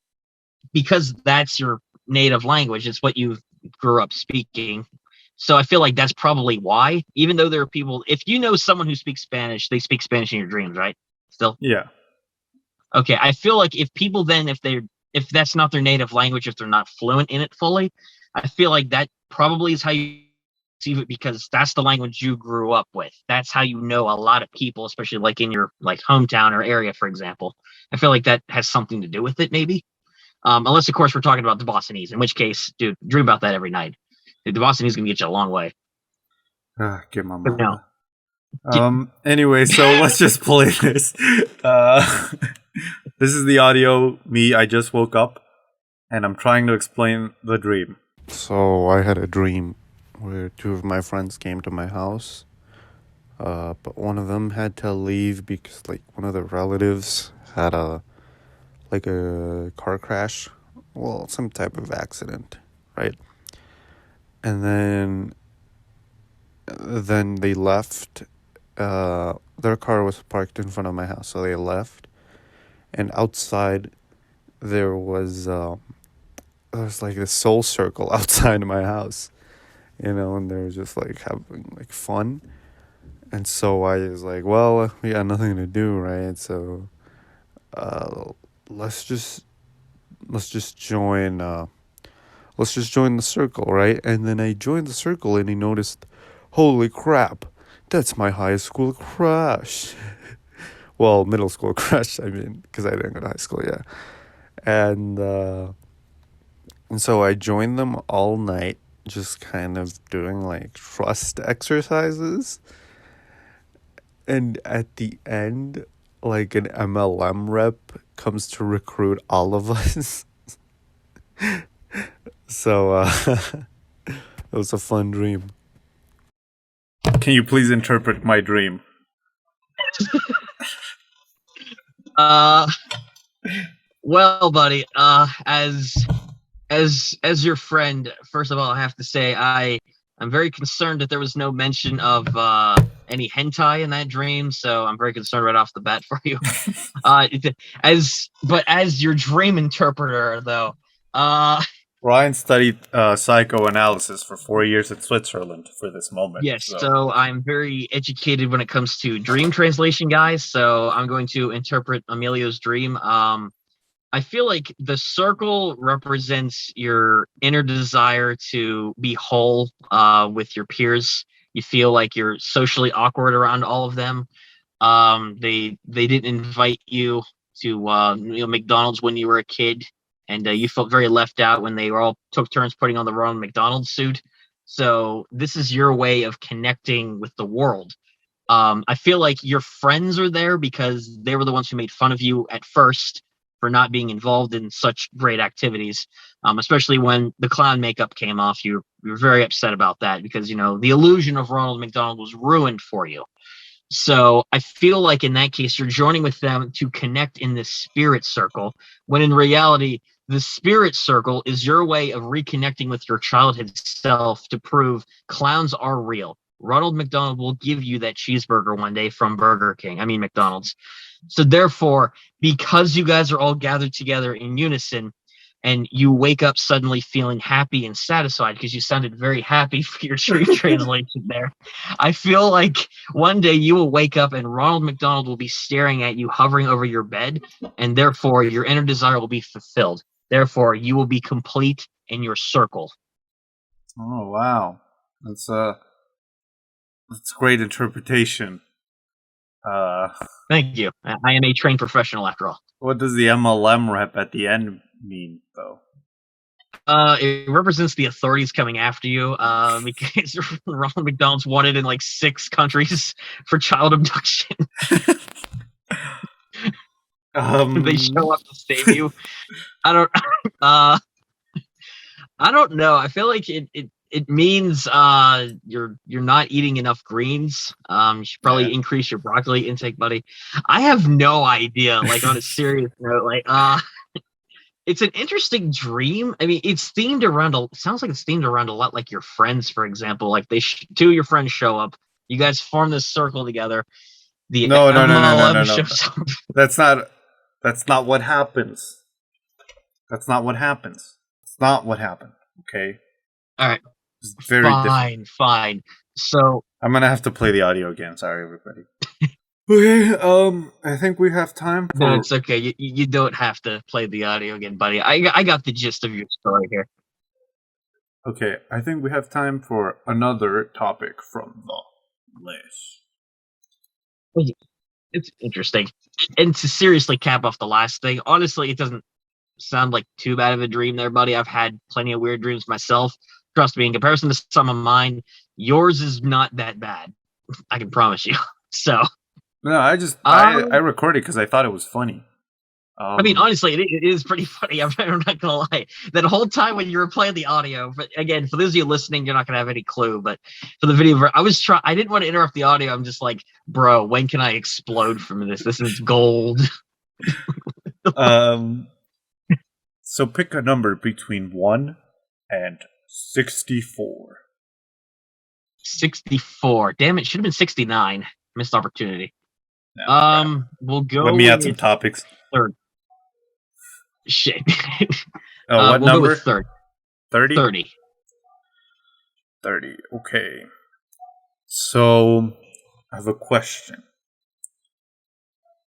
because that's your native language, it's what you grew up speaking. So I feel like that's probably why, even though there are people, if you know someone who speaks Spanish, they speak Spanish in your dreams, right? Still? Yeah. Okay. I feel like if people then, if that's not their native language, if they're not fluent in it fully, I feel like that probably is how you perceive it because that's the language you grew up with. That's how you know a lot of people, especially like in your like hometown or area, for example. I feel like that has something to do with it, maybe. Unless, of course, we're talking about the Bostonese, in which case, dude, dream about that every night. Dude, the Bostonese can get you a long way. Get my But no. mama. Anyway, so let's just play this. Uh, this is the audio. Me, I just woke up, and I'm trying to explain the dream. So I had a dream where two of my friends came to my house, but one of them had to leave because like one of their relatives had a car crash, well, some type of accident, right? And then they left. Their car was parked in front of my house, so they left. And outside, there was there's like this soul circle outside of my house, and they're just like having like fun. And so I was like, well, we got nothing to do, right? So uh, let's just let's just join let's just join the circle, right? And then I joined the circle, and he noticed, holy crap, that's my high school crush. Well, middle school crush, I mean, because I didn't go to high school, yeah. And so I joined them all night, just kind of doing like trust exercises. And at the end, like an MLM rep comes to recruit all of us. So it was a fun dream. Can you please interpret my dream? Well, buddy, as your friend, first of all, I have to say I'm very concerned that there was no mention of any hentai in that dream, so I'm very concerned right off the bat for you. As your dream interpreter, though, Ryan studied psychoanalysis for 4 years in Switzerland for this moment. yes, so I'm very educated when it comes to dream translation, guys. So I'm going to interpret Emilio's dream. I feel like the circle represents your inner desire to be whole with your peers. You feel like you're socially awkward around all of them. They didn't invite you to McDonald's when you were a kid, and you felt very left out when they all took turns putting on the wrong McDonald's suit. So this is your way of connecting with the world. I feel like your friends are there because they were the ones who made fun of you at first for not being involved in such great activities, especially when the clown makeup came off. You were very upset about that because, the illusion of Ronald McDonald was ruined for you. So I feel like in that case, you're joining with them to connect in this spirit circle, when in reality, the spirit circle is your way of reconnecting with your childhood self to prove clowns are real. Ronald McDonald will give you that cheeseburger one day from McDonald's. So therefore, because you guys are all gathered together in unison, and you wake up suddenly feeling happy and satisfied because you sounded very happy for your street translation there. I feel like one day you will wake up and Ronald McDonald will be staring at you, hovering over your bed, and therefore your inner desire will be fulfilled. Therefore, you will be complete in your circle. Oh wow, that's great interpretation. Thank you. I am a trained professional after all. What does the MLM rep at the end mean, though? It represents the authorities coming after you because Ronald McDonald's wanted in like 6 countries for child abduction. They show up to save you. I don't know. I feel like it means you're not eating enough greens. You should probably increase your broccoli intake, buddy. I have no idea. Like on a serious note, it's an interesting dream. I mean, it's themed around sounds like it's themed around a lot like your friends, for example. Like two of your friends show up. You guys form this circle together. No. That's not what happens. That's not what happens. It's not what happened. Okay. All right. It's very different. Fine. So I'm gonna have to play the audio again. Sorry, everybody. Okay. I think we have time. No, it's okay. You don't have to play the audio again, buddy. I got the gist of your story here. Okay, I think we have time for another topic from the list. It's interesting. And to seriously cap off the last thing, honestly, it doesn't sound like too bad of a dream there, buddy. I've had plenty of weird dreams myself. Trust me, in comparison to some of mine, yours is not that bad. I can promise you. So no, I recorded because I thought it was funny. I mean, honestly, it is pretty funny. I'm not gonna lie. That whole time when you were playing the audio, but again, for those of you listening, you're not gonna have any clue. But for the video, I didn't want to interrupt the audio. I'm just like, bro, when can I explode from this? This is gold. So pick a number between 1 and 64. 64. Damn it, should have been 69. Missed opportunity. No, we'll go. Let me add some topics. Third. Shit. What We'll go number? with 30. 30? 30. 30. Okay. So, I have a question.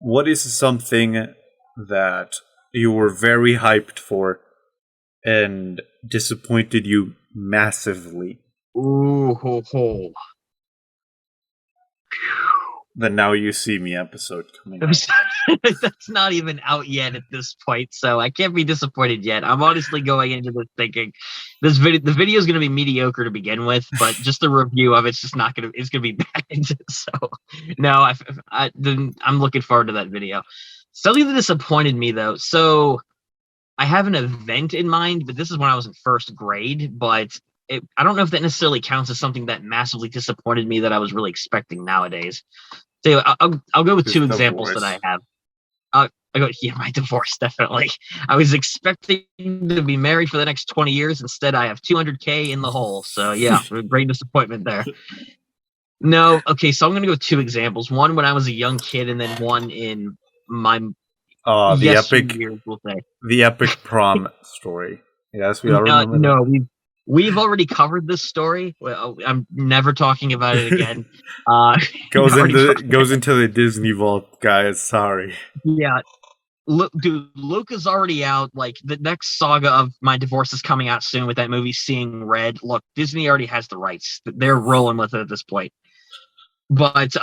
What is something that you were very hyped for and disappointed you massively? Ooh, ho, ho. The Now You See Me episode coming up. That's not even out yet at this point, so I can't be disappointed yet. I'm honestly going into this thinking the video is going to be mediocre to begin with, but just the review of it's just not going to it's going to be bad. So no, I'm looking forward to that video. Something that disappointed me though. So I have an event in mind, but this is when I was in first grade. But I don't know if that necessarily counts as something that massively disappointed me that I was really expecting nowadays. So I'll go with His two examples divorce. that I have. My divorce, definitely. I was expecting to be married for the next 20 years. Instead, I have 200K in the hole. So yeah, great disappointment there. No, okay, so I'm going to go with two examples. One when I was a young kid, and then one in my The years, we'll say. epic prom story. Yes, we all remember No, that. we've already covered this story. Well, I'm never talking about it again. Goes Already into the Disney vault, guys. Sorry. yeah. Look, dude, Luke is already out. Like the next saga of my divorce is coming out soon with that movie Seeing Red. Look, Disney already has the rights. They're rolling with it at this point. But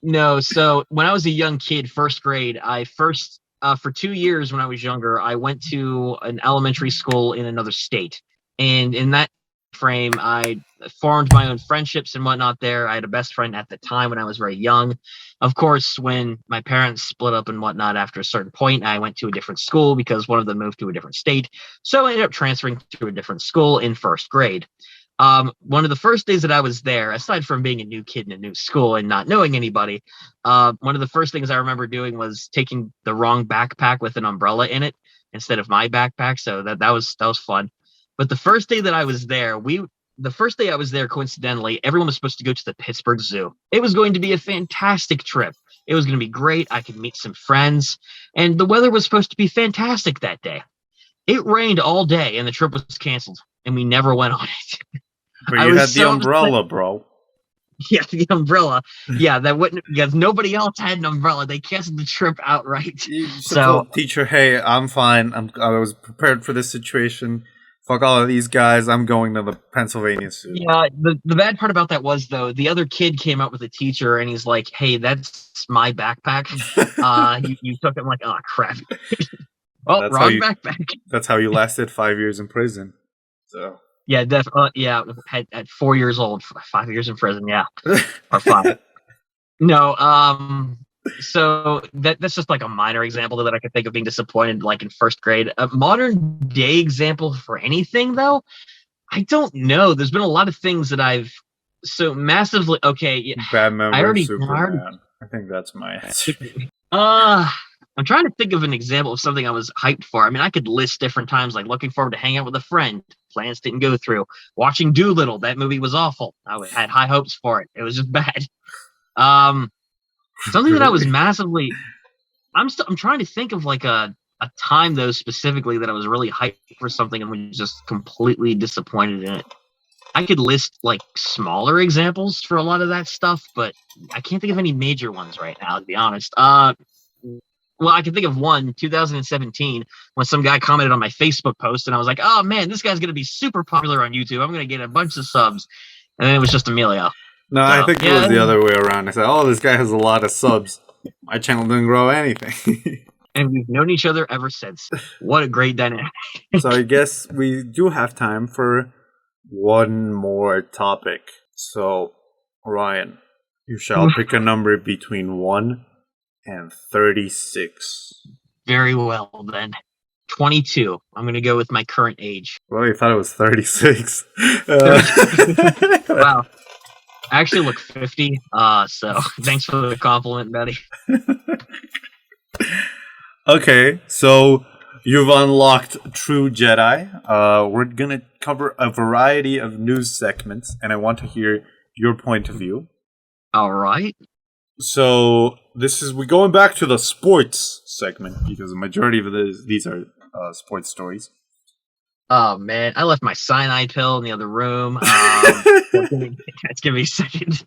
no, so when I was a young kid, first grade, I first for 2 years when I was younger, I went to an elementary school in another state. And in that frame, I formed my own friendships and whatnot there. I had a best friend at the time when I was very young. Of course, when my parents split up and whatnot after a certain point, I went to a different school because one of them moved to a different state. So I ended up transferring to a different school in first grade. One of the first days that I was there, aside from being a new kid in a new school and not knowing anybody, one of the first things I remember doing was taking the wrong backpack with an umbrella in it instead of my backpack. So that was fun. But the first day that I was there, coincidentally, everyone was supposed to go to the Pittsburgh Zoo. It was going to be a fantastic trip. It was going to be great. I could meet some friends, and the weather was supposed to be fantastic that day. It rained all day, and the trip was canceled, and we never went on it. But you had the umbrella, bro. Yeah, the umbrella. Yeah, that wouldn't because nobody else had an umbrella. They canceled the trip outright. You should So tell the teacher, "Hey, I'm fine. I was prepared for this situation. Fuck all of these guys. I'm going to the Pennsylvania Zoo." yeah, the bad part about that was though the other kid came up with a teacher and he's like, "Hey, that's my backpack. You took it." I'm like, "Oh crap." Well, wrong backpack. That's how you lasted 5 years in prison. So Yeah, definitely. Yeah, at 4 years old, 5 years in prison. Yeah, or 5. No, so that's just like a minor example that I could think of being disappointed, like in first grade. A modern day example for anything, though, I don't know. There's been a lot of things that I've so massively. Okay, Batman I already. Superman. I think that's my answer. I'm trying to think of an example of something I was hyped for. I mean, I could list different times, like looking forward to hang out with a friend. Plans didn't go through. Watching Doolittle, that movie was awful. I had high hopes for it. It was just bad. Something that I was massively. I'm trying to think of like a time though specifically that I was really hyped for something and was just completely disappointed in it. I could list like smaller examples for a lot of that stuff, but I can't think of any major ones right now, to be honest. Well, I can think of one, 2017, when some guy commented on my Facebook post, and I was like, "Oh man, this guy's gonna be super popular on YouTube. I'm gonna get a bunch of subs," and then it was just Emilio. No, I think it was the other way around. I said, "Oh, this guy has a lot of subs. My channel didn't grow anything." And we've known each other ever since. What a great dynamic. So I guess we do have time for one more topic. So, Ryan, you shall pick a number between 1 and 36. Very well, then. 22. I'm going to go with my current age. Well, you thought it was 36. Wow. I actually look 50, so thanks for the compliment, buddy. Okay, so you've unlocked True Jedi. We're going to cover a variety of news segments, and I want to hear your point of view. All right. So we're going back to the sports segment because the majority of these are sports stories. Oh man, I left my cyanide pill in the other room. Give me a second.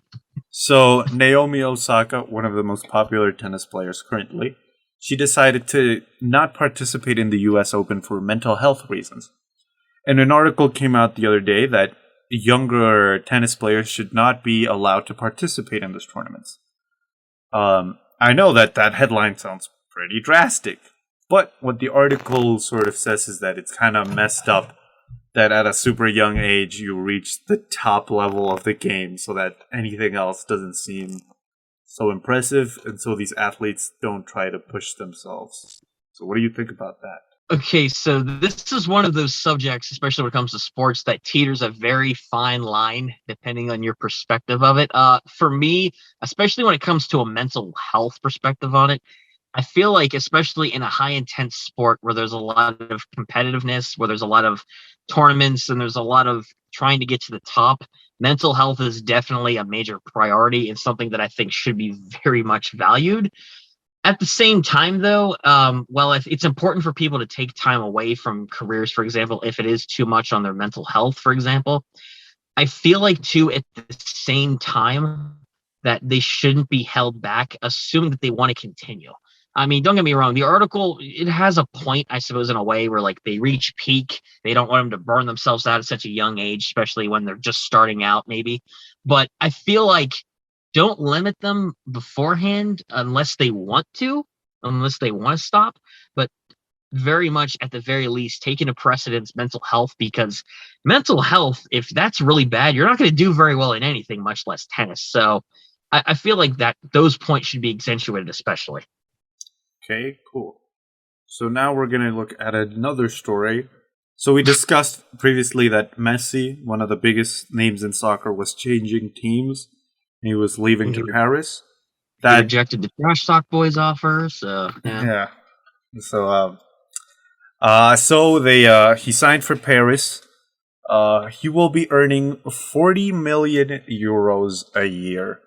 So Naomi Osaka, one of the most popular tennis players currently, she decided to not participate in the US Open for mental health reasons. And an article came out the other day that younger tennis players should not be allowed to participate in these tournaments. I know that headline sounds pretty drastic, but what the article sort of says is that it's kind of messed up that at a super young age you reach the top level of the game so that anything else doesn't seem so impressive, and so these athletes don't try to push themselves. So what do you think about that? Okay, so this is one of those subjects, especially when it comes to sports, that teeters a very fine line depending on your perspective of it. For me, especially when it comes to a mental health perspective on it, I feel like, especially in a high intense sport where there's a lot of competitiveness, where there's a lot of tournaments, and there's a lot of trying to get to the top, mental health is definitely a major priority and something that I think should be very much valued. At the same time, though, if it's important for people to take time away from careers, for example, if it is too much on their mental health, for example, I feel like, too, at the same time, that they shouldn't be held back, assuming that they want to continue. I mean, don't get me wrong. The article, it has a point, I suppose, in a way where, like, they reach peak. They don't want them to burn themselves out at such a young age, especially when they're just starting out, maybe. But I feel like don't limit them beforehand unless they want to stop. But very much, at the very least, taking a precedence mental health, because mental health, if that's really bad, you're not going to do very well in anything, much less tennis. So I feel like that those points should be accentuated, especially. Okay, cool. So now we're going to look at another story. So we discussed previously that Messi, one of the biggest names in soccer, was changing teams. He was leaving to Paris. He rejected the Trash Talk Boys offer, so yeah. Yeah. So he signed for Paris. He will be earning 40 million euros a year.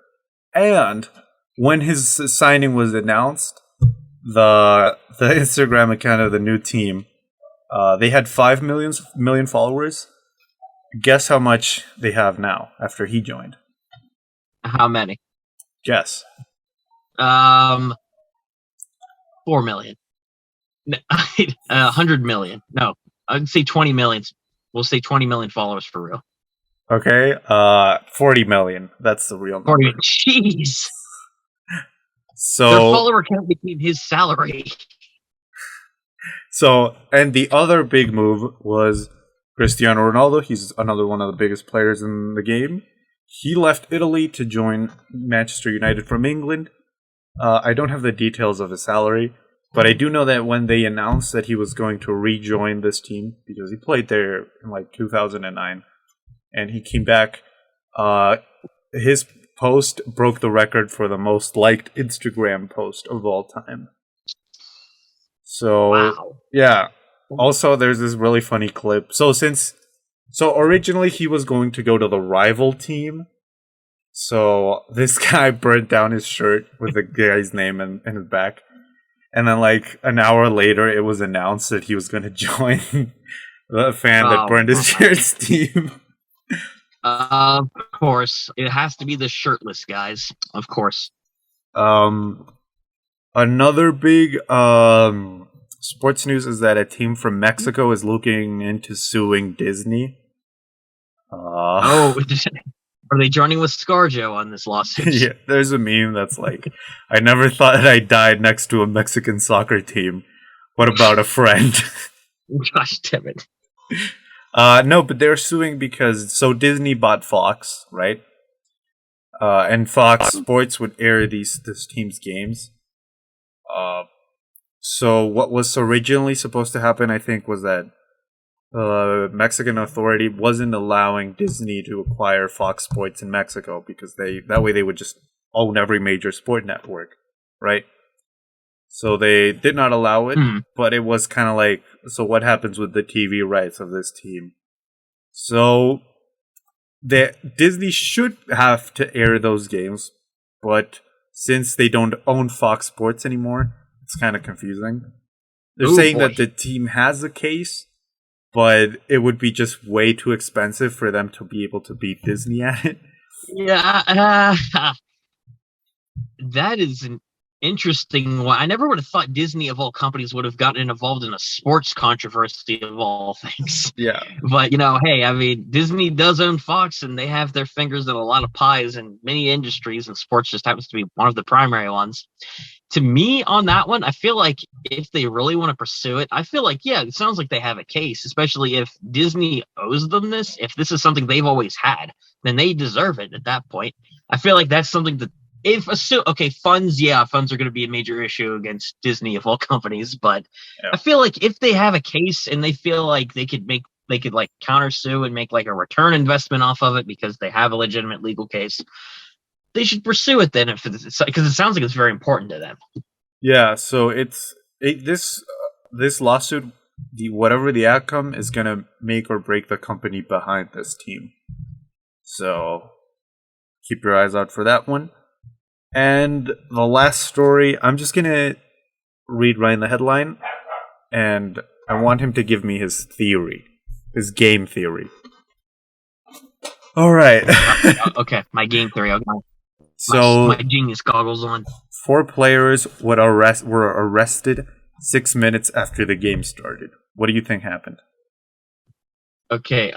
And when his signing was announced, the Instagram account of the new team, they had 5 million followers. Guess how much they have now after he joined? How many? Guess. 4 million. 100 million. No, I'd say 20 million. We'll say 20 million followers for real. Okay, 40 million. That's the real number. 40 million. Jeez. So their follower count became his salary. So, and the other big move was Cristiano Ronaldo. He's another one of the biggest players in the game. He left Italy to join Manchester United from England. I don't have the details of his salary, but I do know that when they announced that he was going to rejoin this team, because he played there in like 2009, and he came back, his post broke the record for the most liked Instagram post of all time. So, wow. Yeah. Also, there's this really funny clip. So originally he was going to go to the rival team. So this guy burnt down his shirt with the guy's name in his back. And then like an hour later, it was announced that he was going to join the fan that burned his shirt's team. Of course. It has to be the shirtless guys. Of course. Another big sports news is that a team from Mexico is looking into suing Disney. Are they joining with ScarJo on this lawsuit? Yeah, there's a meme that's like, I never thought I died next to a Mexican soccer team. What about a friend? Gosh damn it. No, but they're suing because Disney bought Fox, right? And Fox Sports would air this team's games. So what was originally supposed to happen, I think, was that Mexican authority wasn't allowing Disney to acquire Fox Sports in Mexico because that way they would just own every major sport network, right? So they did not allow it, but it was kind of like, so what happens with the TV rights of this team? So Disney should have to air those games, but since they don't own Fox Sports anymore, it's kind of confusing. They're Oh saying boy. that the team has a case, but it would be just way too expensive for them to be able to beat Disney at it. Yeah, that is an interesting one. I never would have thought Disney, of all companies, would have gotten involved in a sports controversy of all things. Yeah. But hey, I mean, Disney does own Fox, and they have their fingers in a lot of pies in many industries, and sports just happens to be one of the primary ones. To me, on that one, I feel like if they really want to pursue it, I feel like, yeah, it sounds like they have a case, especially if Disney owes them this. If this is something they've always had, then they deserve it at that point. I feel like that's something that, funds are going to be a major issue against Disney of all companies, but Yeah. I feel like if they have a case and they feel like they could like countersue and make like a return investment off of it because they have a legitimate legal case, they should pursue it then, because it sounds like it's very important to them. Yeah, so this lawsuit, whatever the outcome, is gonna make or break the company behind this team. So keep your eyes out for that one. And the last story, I'm just gonna read Ryan the headline, and I want him to give me his theory, his game theory. All right. Okay, my game theory. So my genius goggles on. 4 players were arrested 6 minutes after the game started. What do you think happened? Okay,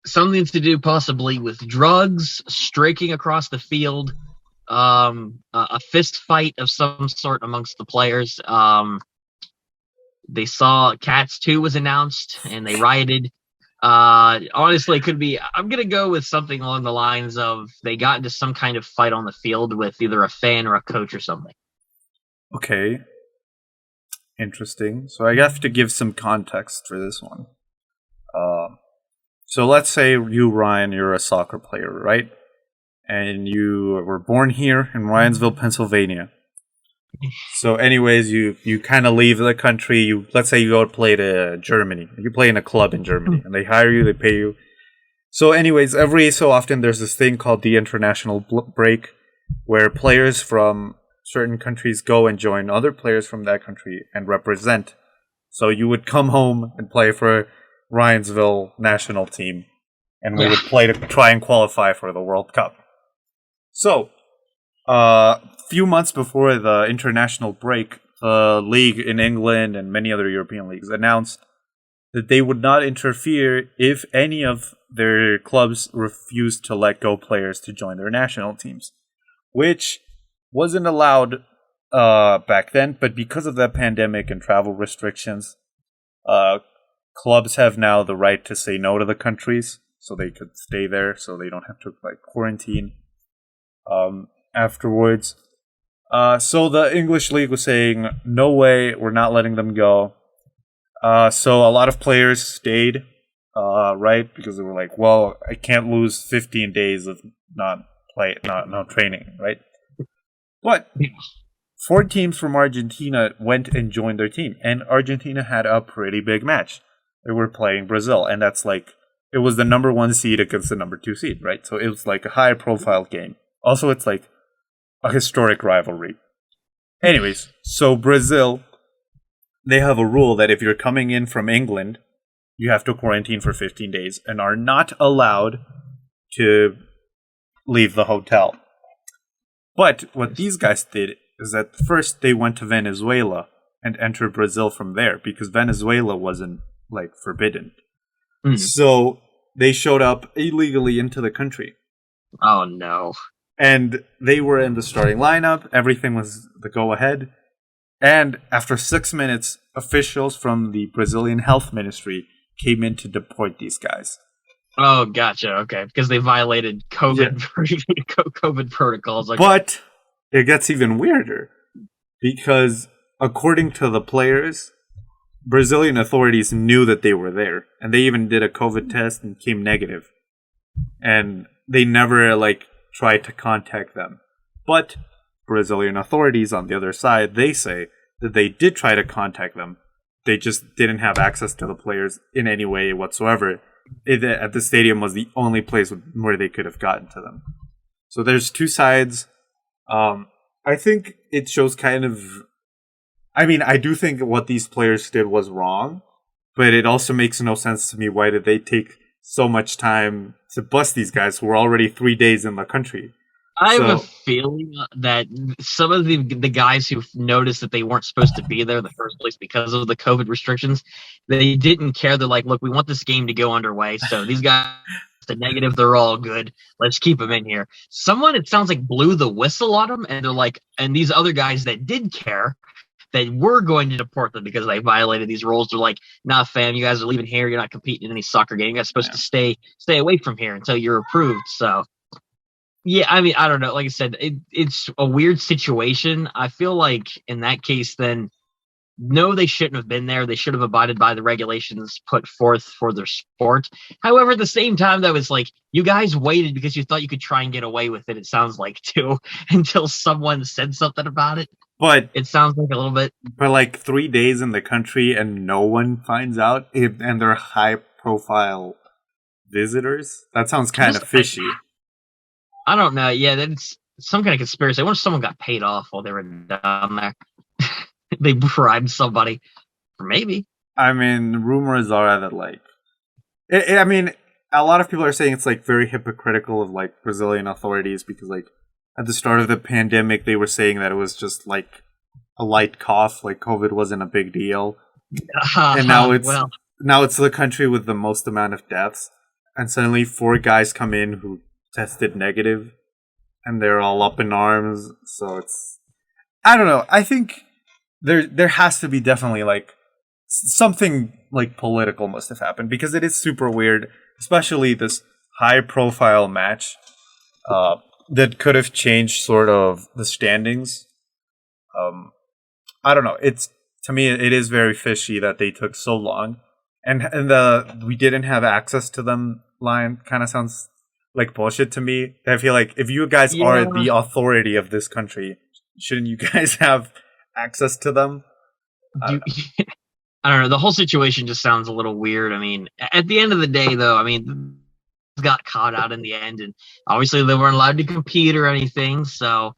something to do possibly with drugs, striking across the field, a fist fight of some sort amongst the players. They saw Cats 2 was announced and they rioted. Honestly, it could be. I'm gonna go with something along the lines of they got into some kind of fight on the field with either a fan or a coach or something. Okay. Interesting. So I have to give some context for this one. So let's say you, Ryan, you're a soccer player, right? And you were born here in Ryansville, Pennsylvania. So anyways, you kind of leave the country. Let's say you go to play to Germany. You play in a club in Germany, and they hire you, they pay you. So anyways, every so often there's this thing called the international break, where players from certain countries go and join other players from that country and represent. So you would come home and play for Ryansville national team, and we would play to try and qualify for the World Cup. So, few months before the international break, the league in England and many other European leagues announced that they would not interfere if any of their clubs refused to let go players to join their national teams, which wasn't allowed back then. But because of that pandemic and travel restrictions, clubs have now the right to say no to the countries, so they could stay there, so they don't have to quarantine afterwards. So the English league was saying, no way, we're not letting them go. So a lot of players stayed, right? Because they were like, well, I can't lose 15 days of not training, right? But 4 teams from Argentina went and joined their team, and Argentina had a pretty big match. They were playing Brazil, and it was the number 1 seed against the number 2 seed, right? So it was like a high-profile game. Also, it's like a historic rivalry. Anyways, so Brazil, they have a rule that if you're coming in from England, you have to quarantine for 15 days and are not allowed to leave the hotel. But what these guys did is that first they went to Venezuela and entered Brazil from there, because Venezuela wasn't forbidden. Mm. So they showed up illegally into the country. Oh no. And they were in the starting lineup. Everything was the go-ahead. And after 6 minutes, officials from the Brazilian health ministry came in to deport these guys. Oh, gotcha. Okay, because they violated COVID protocols. Okay. But it gets even weirder, because according to the players, Brazilian authorities knew that they were there, and they even did a COVID test and came negative. And they never tried to contact them. But Brazilian authorities on the other side, they say that they did try to contact them. They just didn't have access to the players in any way whatsoever. At the stadium was the only place where they could have gotten to them. So there's 2 sides. I think it shows kind of I mean, I do think what these players did was wrong, but it also makes no sense to me. Why did they take so much time to bust these guys who were already 3 days in the country? I have a So, feeling that some of the guys who noticed that they weren't supposed to be there in the first place because of the COVID restrictions, they didn't care. They're like, look, we want this game to go underway. So these guys, the negative, they're all good. Let's keep them in here. Someone, it sounds like, blew the whistle on them, and they're like, and these other guys that did care, that were going to deport them because they violated these rules, they're like, nah, fam, you guys are leaving here. You're not competing in any soccer game. You guys are supposed yeah. to stay away from here until you're approved. So yeah, I mean, I don't know. Like I said, it's a weird situation. I feel like in that case, then no, they shouldn't have been there. They should have abided by the regulations put forth for their sport. However, at the same time, that was like, you guys waited because you thought you could try and get away with it. It sounds like too, until someone said something about it. But It sounds like a little bit. like 3 days in the country and no one finds out, and they're high profile visitors. That sounds kind of fishy. I don't know. Yeah, that's some kind of conspiracy. I wonder if someone got paid off while they were down there. They bribed somebody, or maybe. I mean, rumors are that like, I mean, a lot of people are saying it's like very hypocritical of like Brazilian authorities because like at the start of the pandemic they were saying that it was just like a light cough, like COVID wasn't a big deal, and now it's the country with the most amount of deaths, and suddenly 4 guys come in who tested negative, and they're all up in arms. So it's, I don't know. I think there has to be definitely like something like political must have happened because it is super weird, especially this high profile match that could have changed sort of the standings. I don't know. It's, to me it is very fishy that they took so long, and the we didn't have access to them line kind of sounds like bullshit to me. I feel like if you guys are the authority of this country, shouldn't you guys have access to them? I don't know. The whole situation just sounds a little weird. I mean, at the end of the day, though, I mean, got caught out in the end, and obviously they weren't allowed to compete or anything. So,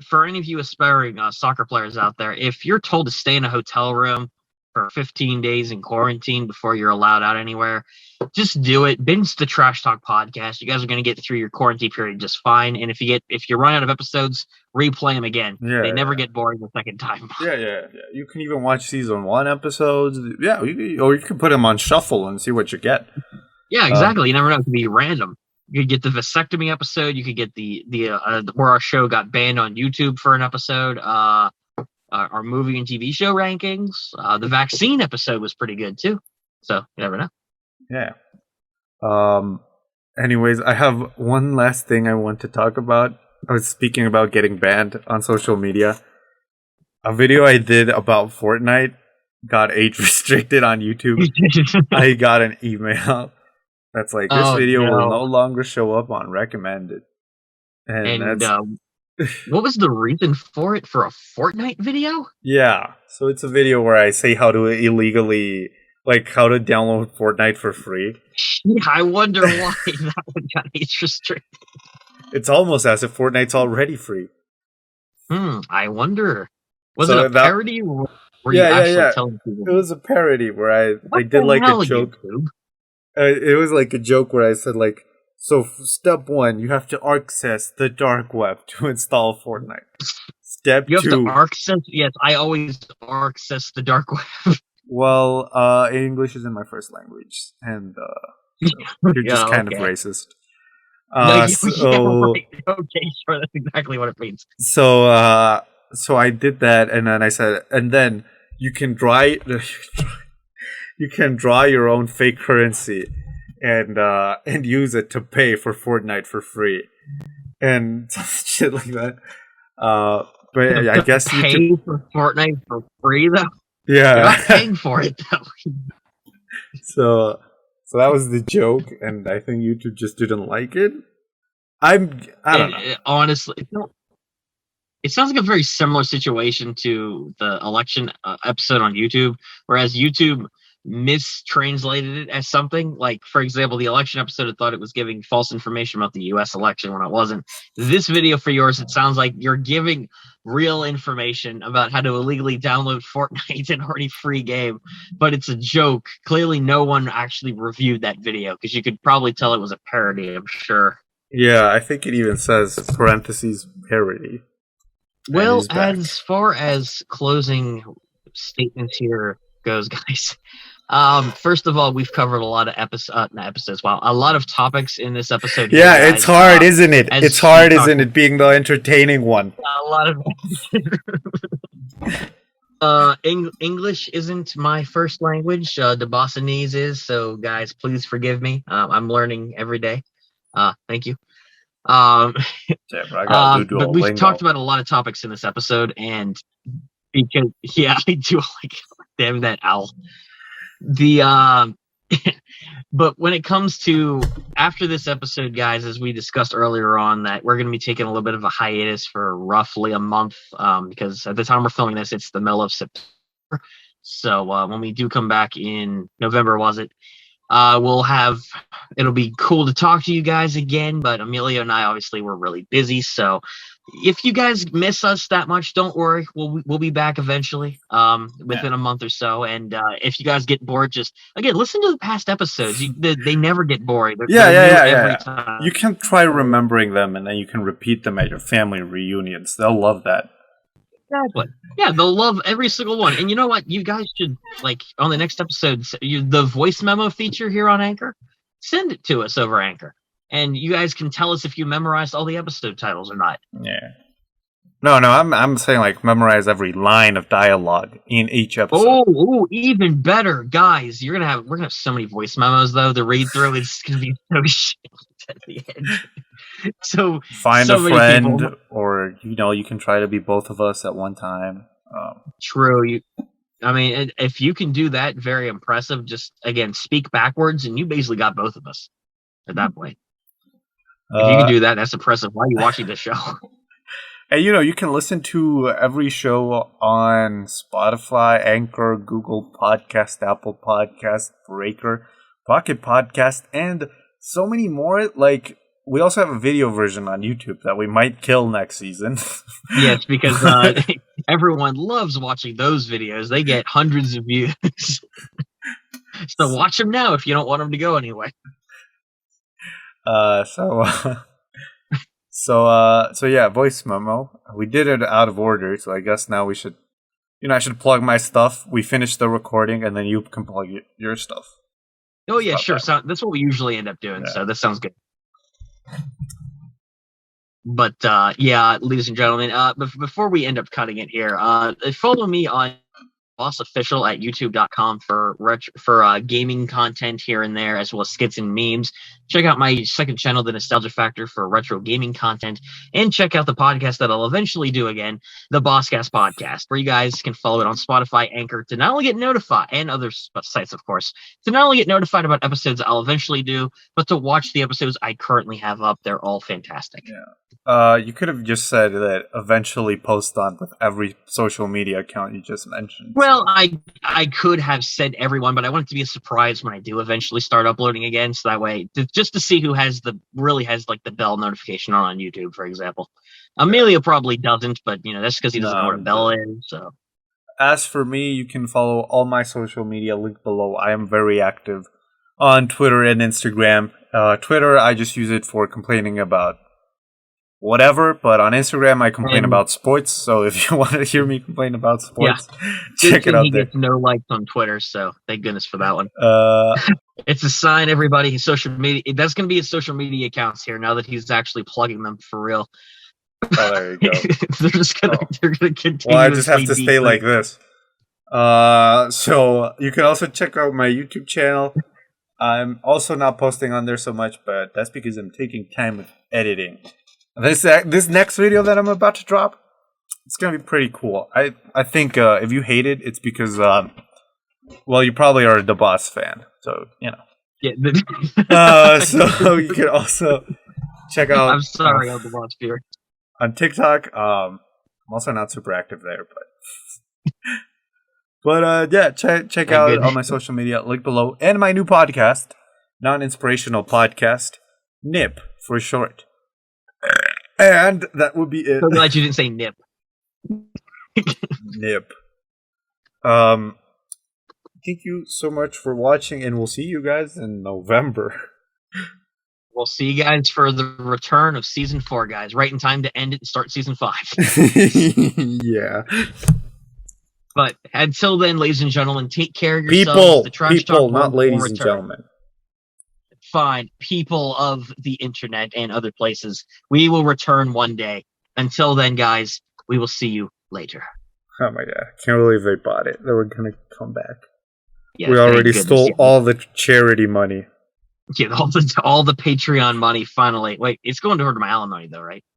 for any of you aspiring soccer players out there, if you're told to stay in a hotel room for 15 days in quarantine before you're allowed out anywhere, just do it. Binge the Trash Talk podcast. You guys are going to get through your quarantine period just fine. And if you run out of episodes, replay them again. They never get boring the second time. Yeah. You can even watch season 1 episodes. Yeah, or you can put them on shuffle and see what you get. Yeah, exactly. You never know. It could be random. You could get the vasectomy episode. You could get the where our show got banned on YouTube for an episode. Our movie and TV show rankings. The vaccine episode was pretty good too. So you never know. Yeah. Anyways, I have one last thing I want to talk about. I was speaking about getting banned on social media. A video I did about Fortnite got age restricted on YouTube. I got an email that's like, this video will no longer show up on recommended. And what was the reason for it? For a Fortnite video? Yeah. So it's a video where I say how to illegally, like how to download Fortnite for free. Yeah, I wonder why that one got age restricted. It's almost as if Fortnite's already free. I wonder. Was it a parody? Or were you actually telling people? It was a parody where I did like a joke. It was like a joke where I said like, so step 1, you have to access the dark web to install Fortnite. Step 2, you have to access. Yes, I always access the dark web. Well, English isn't my first language, and you're just kind of racist. Right. Okay, sure, that's exactly what it means. So I did that, and then I said, and then you can draw your own fake currency, and use it to pay for Fortnite for free, and shit like that. But I guess you pay for Fortnite for free though. Yeah, you're not paying for it though. So that was the joke, and I think YouTube just didn't like it. I don't know. Honestly, it sounds like a very similar situation to the election episode on YouTube, whereas YouTube mistranslated it as something. Like, for example, the election episode, I thought it was giving false information about the U.S. election when it wasn't. This video for yours, it sounds like you're giving real information about how to illegally download Fortnite, an already free game, but it's a joke. Clearly, no one actually reviewed that video because you could probably tell it was a parody, I'm sure. Yeah, I think it even says parentheses parody. Well, as far as closing statements here goes, guys, first of all, we've covered a lot of a lot of topics in this episode. Yeah, here, it's hard, isn't it? It's hard, isn't it, being the entertaining one? A lot of English isn't my first language. The Bostonese is, so guys, please forgive me. I'm learning every day. Thank you. But we've talked about a lot of topics in this episode, and because I do like damn that owl. But when it comes to after this episode, guys, as we discussed earlier on, that we're going to be taking a little bit of a hiatus for roughly a month, because at the time we're filming this, it's the middle of September. So when we do come back in November, it'll be cool to talk to you guys again, but Emilio and I obviously were really busy, so if you guys miss us that much, don't worry, we'll be back eventually, within a month or so. And if you guys get bored, just again listen to the past episodes. They never get boring. Every time. You can try remembering them, and then you can repeat them at your family reunions. They'll love that. Exactly. Yeah, they'll love every single one. And you know what? You guys should, like, on the next episode, the voice memo feature here on Anchor, send it to us over Anchor. And you guys can tell us if you memorized all the episode titles or not. Yeah. No, I'm saying, like, memorize every line of dialogue in each episode. Oh, even better. Guys, we're gonna have so many voice memos, though, to read through. It's gonna be so shit at the end. So find a friend, or you can try to be both of us at one time. True. If you can do that, very impressive. Just again, speak backwards, and you basically got both of us at that point. If you can do that, that's impressive. Why are you watching this show? And you can listen to every show on Spotify, Anchor, Google Podcast, Apple Podcast, Breaker, Pocket Podcast, and so many more. Like, we also have a video version on YouTube that we might kill next season. Yes, because everyone loves watching those videos. They get hundreds of views. So watch them now if you don't want them to go anyway. So yeah, voice memo. We did it out of order, so I guess now we should, I should plug my stuff. We finished the recording, and then you can plug your stuff. Oh yeah, sure. So that's what we usually end up doing. Yeah. So that sounds good. But ladies and gentlemen, before we end up cutting it here, follow me on Boss Official at youtube.com for gaming content here and there, as well as skits and memes. Check out my second channel, The Nostalgia Factor, for retro gaming content, and check out the podcast that I'll eventually do again, the Bosscast Podcast, where you guys can follow it on Spotify, Anchor, to not only get notified, and other sites, of course, to not only get notified about episodes I'll eventually do, but to watch the episodes I currently have up. They're all fantastic. Yeah. You could have just said that eventually post on with every social media account you just mentioned. Well, I could have said everyone, but I want it to be a surprise when I do eventually start uploading again, so that way, just to see who really has the bell notification on YouTube, for example. Emilio probably doesn't, but that's because he doesn't know what a bell is. So, as for me, you can follow all my social media linked below. I am very active on Twitter and Instagram. Twitter, I just use it for complaining about whatever, but on Instagram I complain about sports, so if you want to hear me complain about sports, check it out there. He gets no likes on Twitter, so thank goodness for that one. It's a sign, everybody. His social media, that's going to be his social media accounts here now that he's actually plugging them for real. Oh, there you go. they're going to continue. Well, I just have to stay like this. So you can also check out my YouTube channel. I'm also not posting on there so much, but that's because I'm taking time with editing. This next video that I'm about to drop, it's gonna be pretty cool. I think if you hate it, it's because you probably are the Boss fan, so Yeah. So you can also check out. I'm sorry, I'm the Boss viewer. On TikTok, I'm also not super active there, but But yeah, check My out goodness. on my social media, link below, and my new podcast, non-inspirational podcast, NIP for short. And that would be it. So glad you didn't say nip. NIP. Thank you so much for watching, and we'll see you guys in November. We'll see you guys for the return of season 4, guys. Right in time to end it and start season 5. Yeah. But until then, ladies and gentlemen, take care of yourselves. People, not ladies and gentlemen. Fine, people of the internet and other places. We will return one day. Until then, guys, we will see you later. Oh my god, can't believe they bought it. They were gonna come back. Yeah, we already stole all the charity money. Yeah, all the Patreon money. Finally, wait, it's going toward my alimony though, right?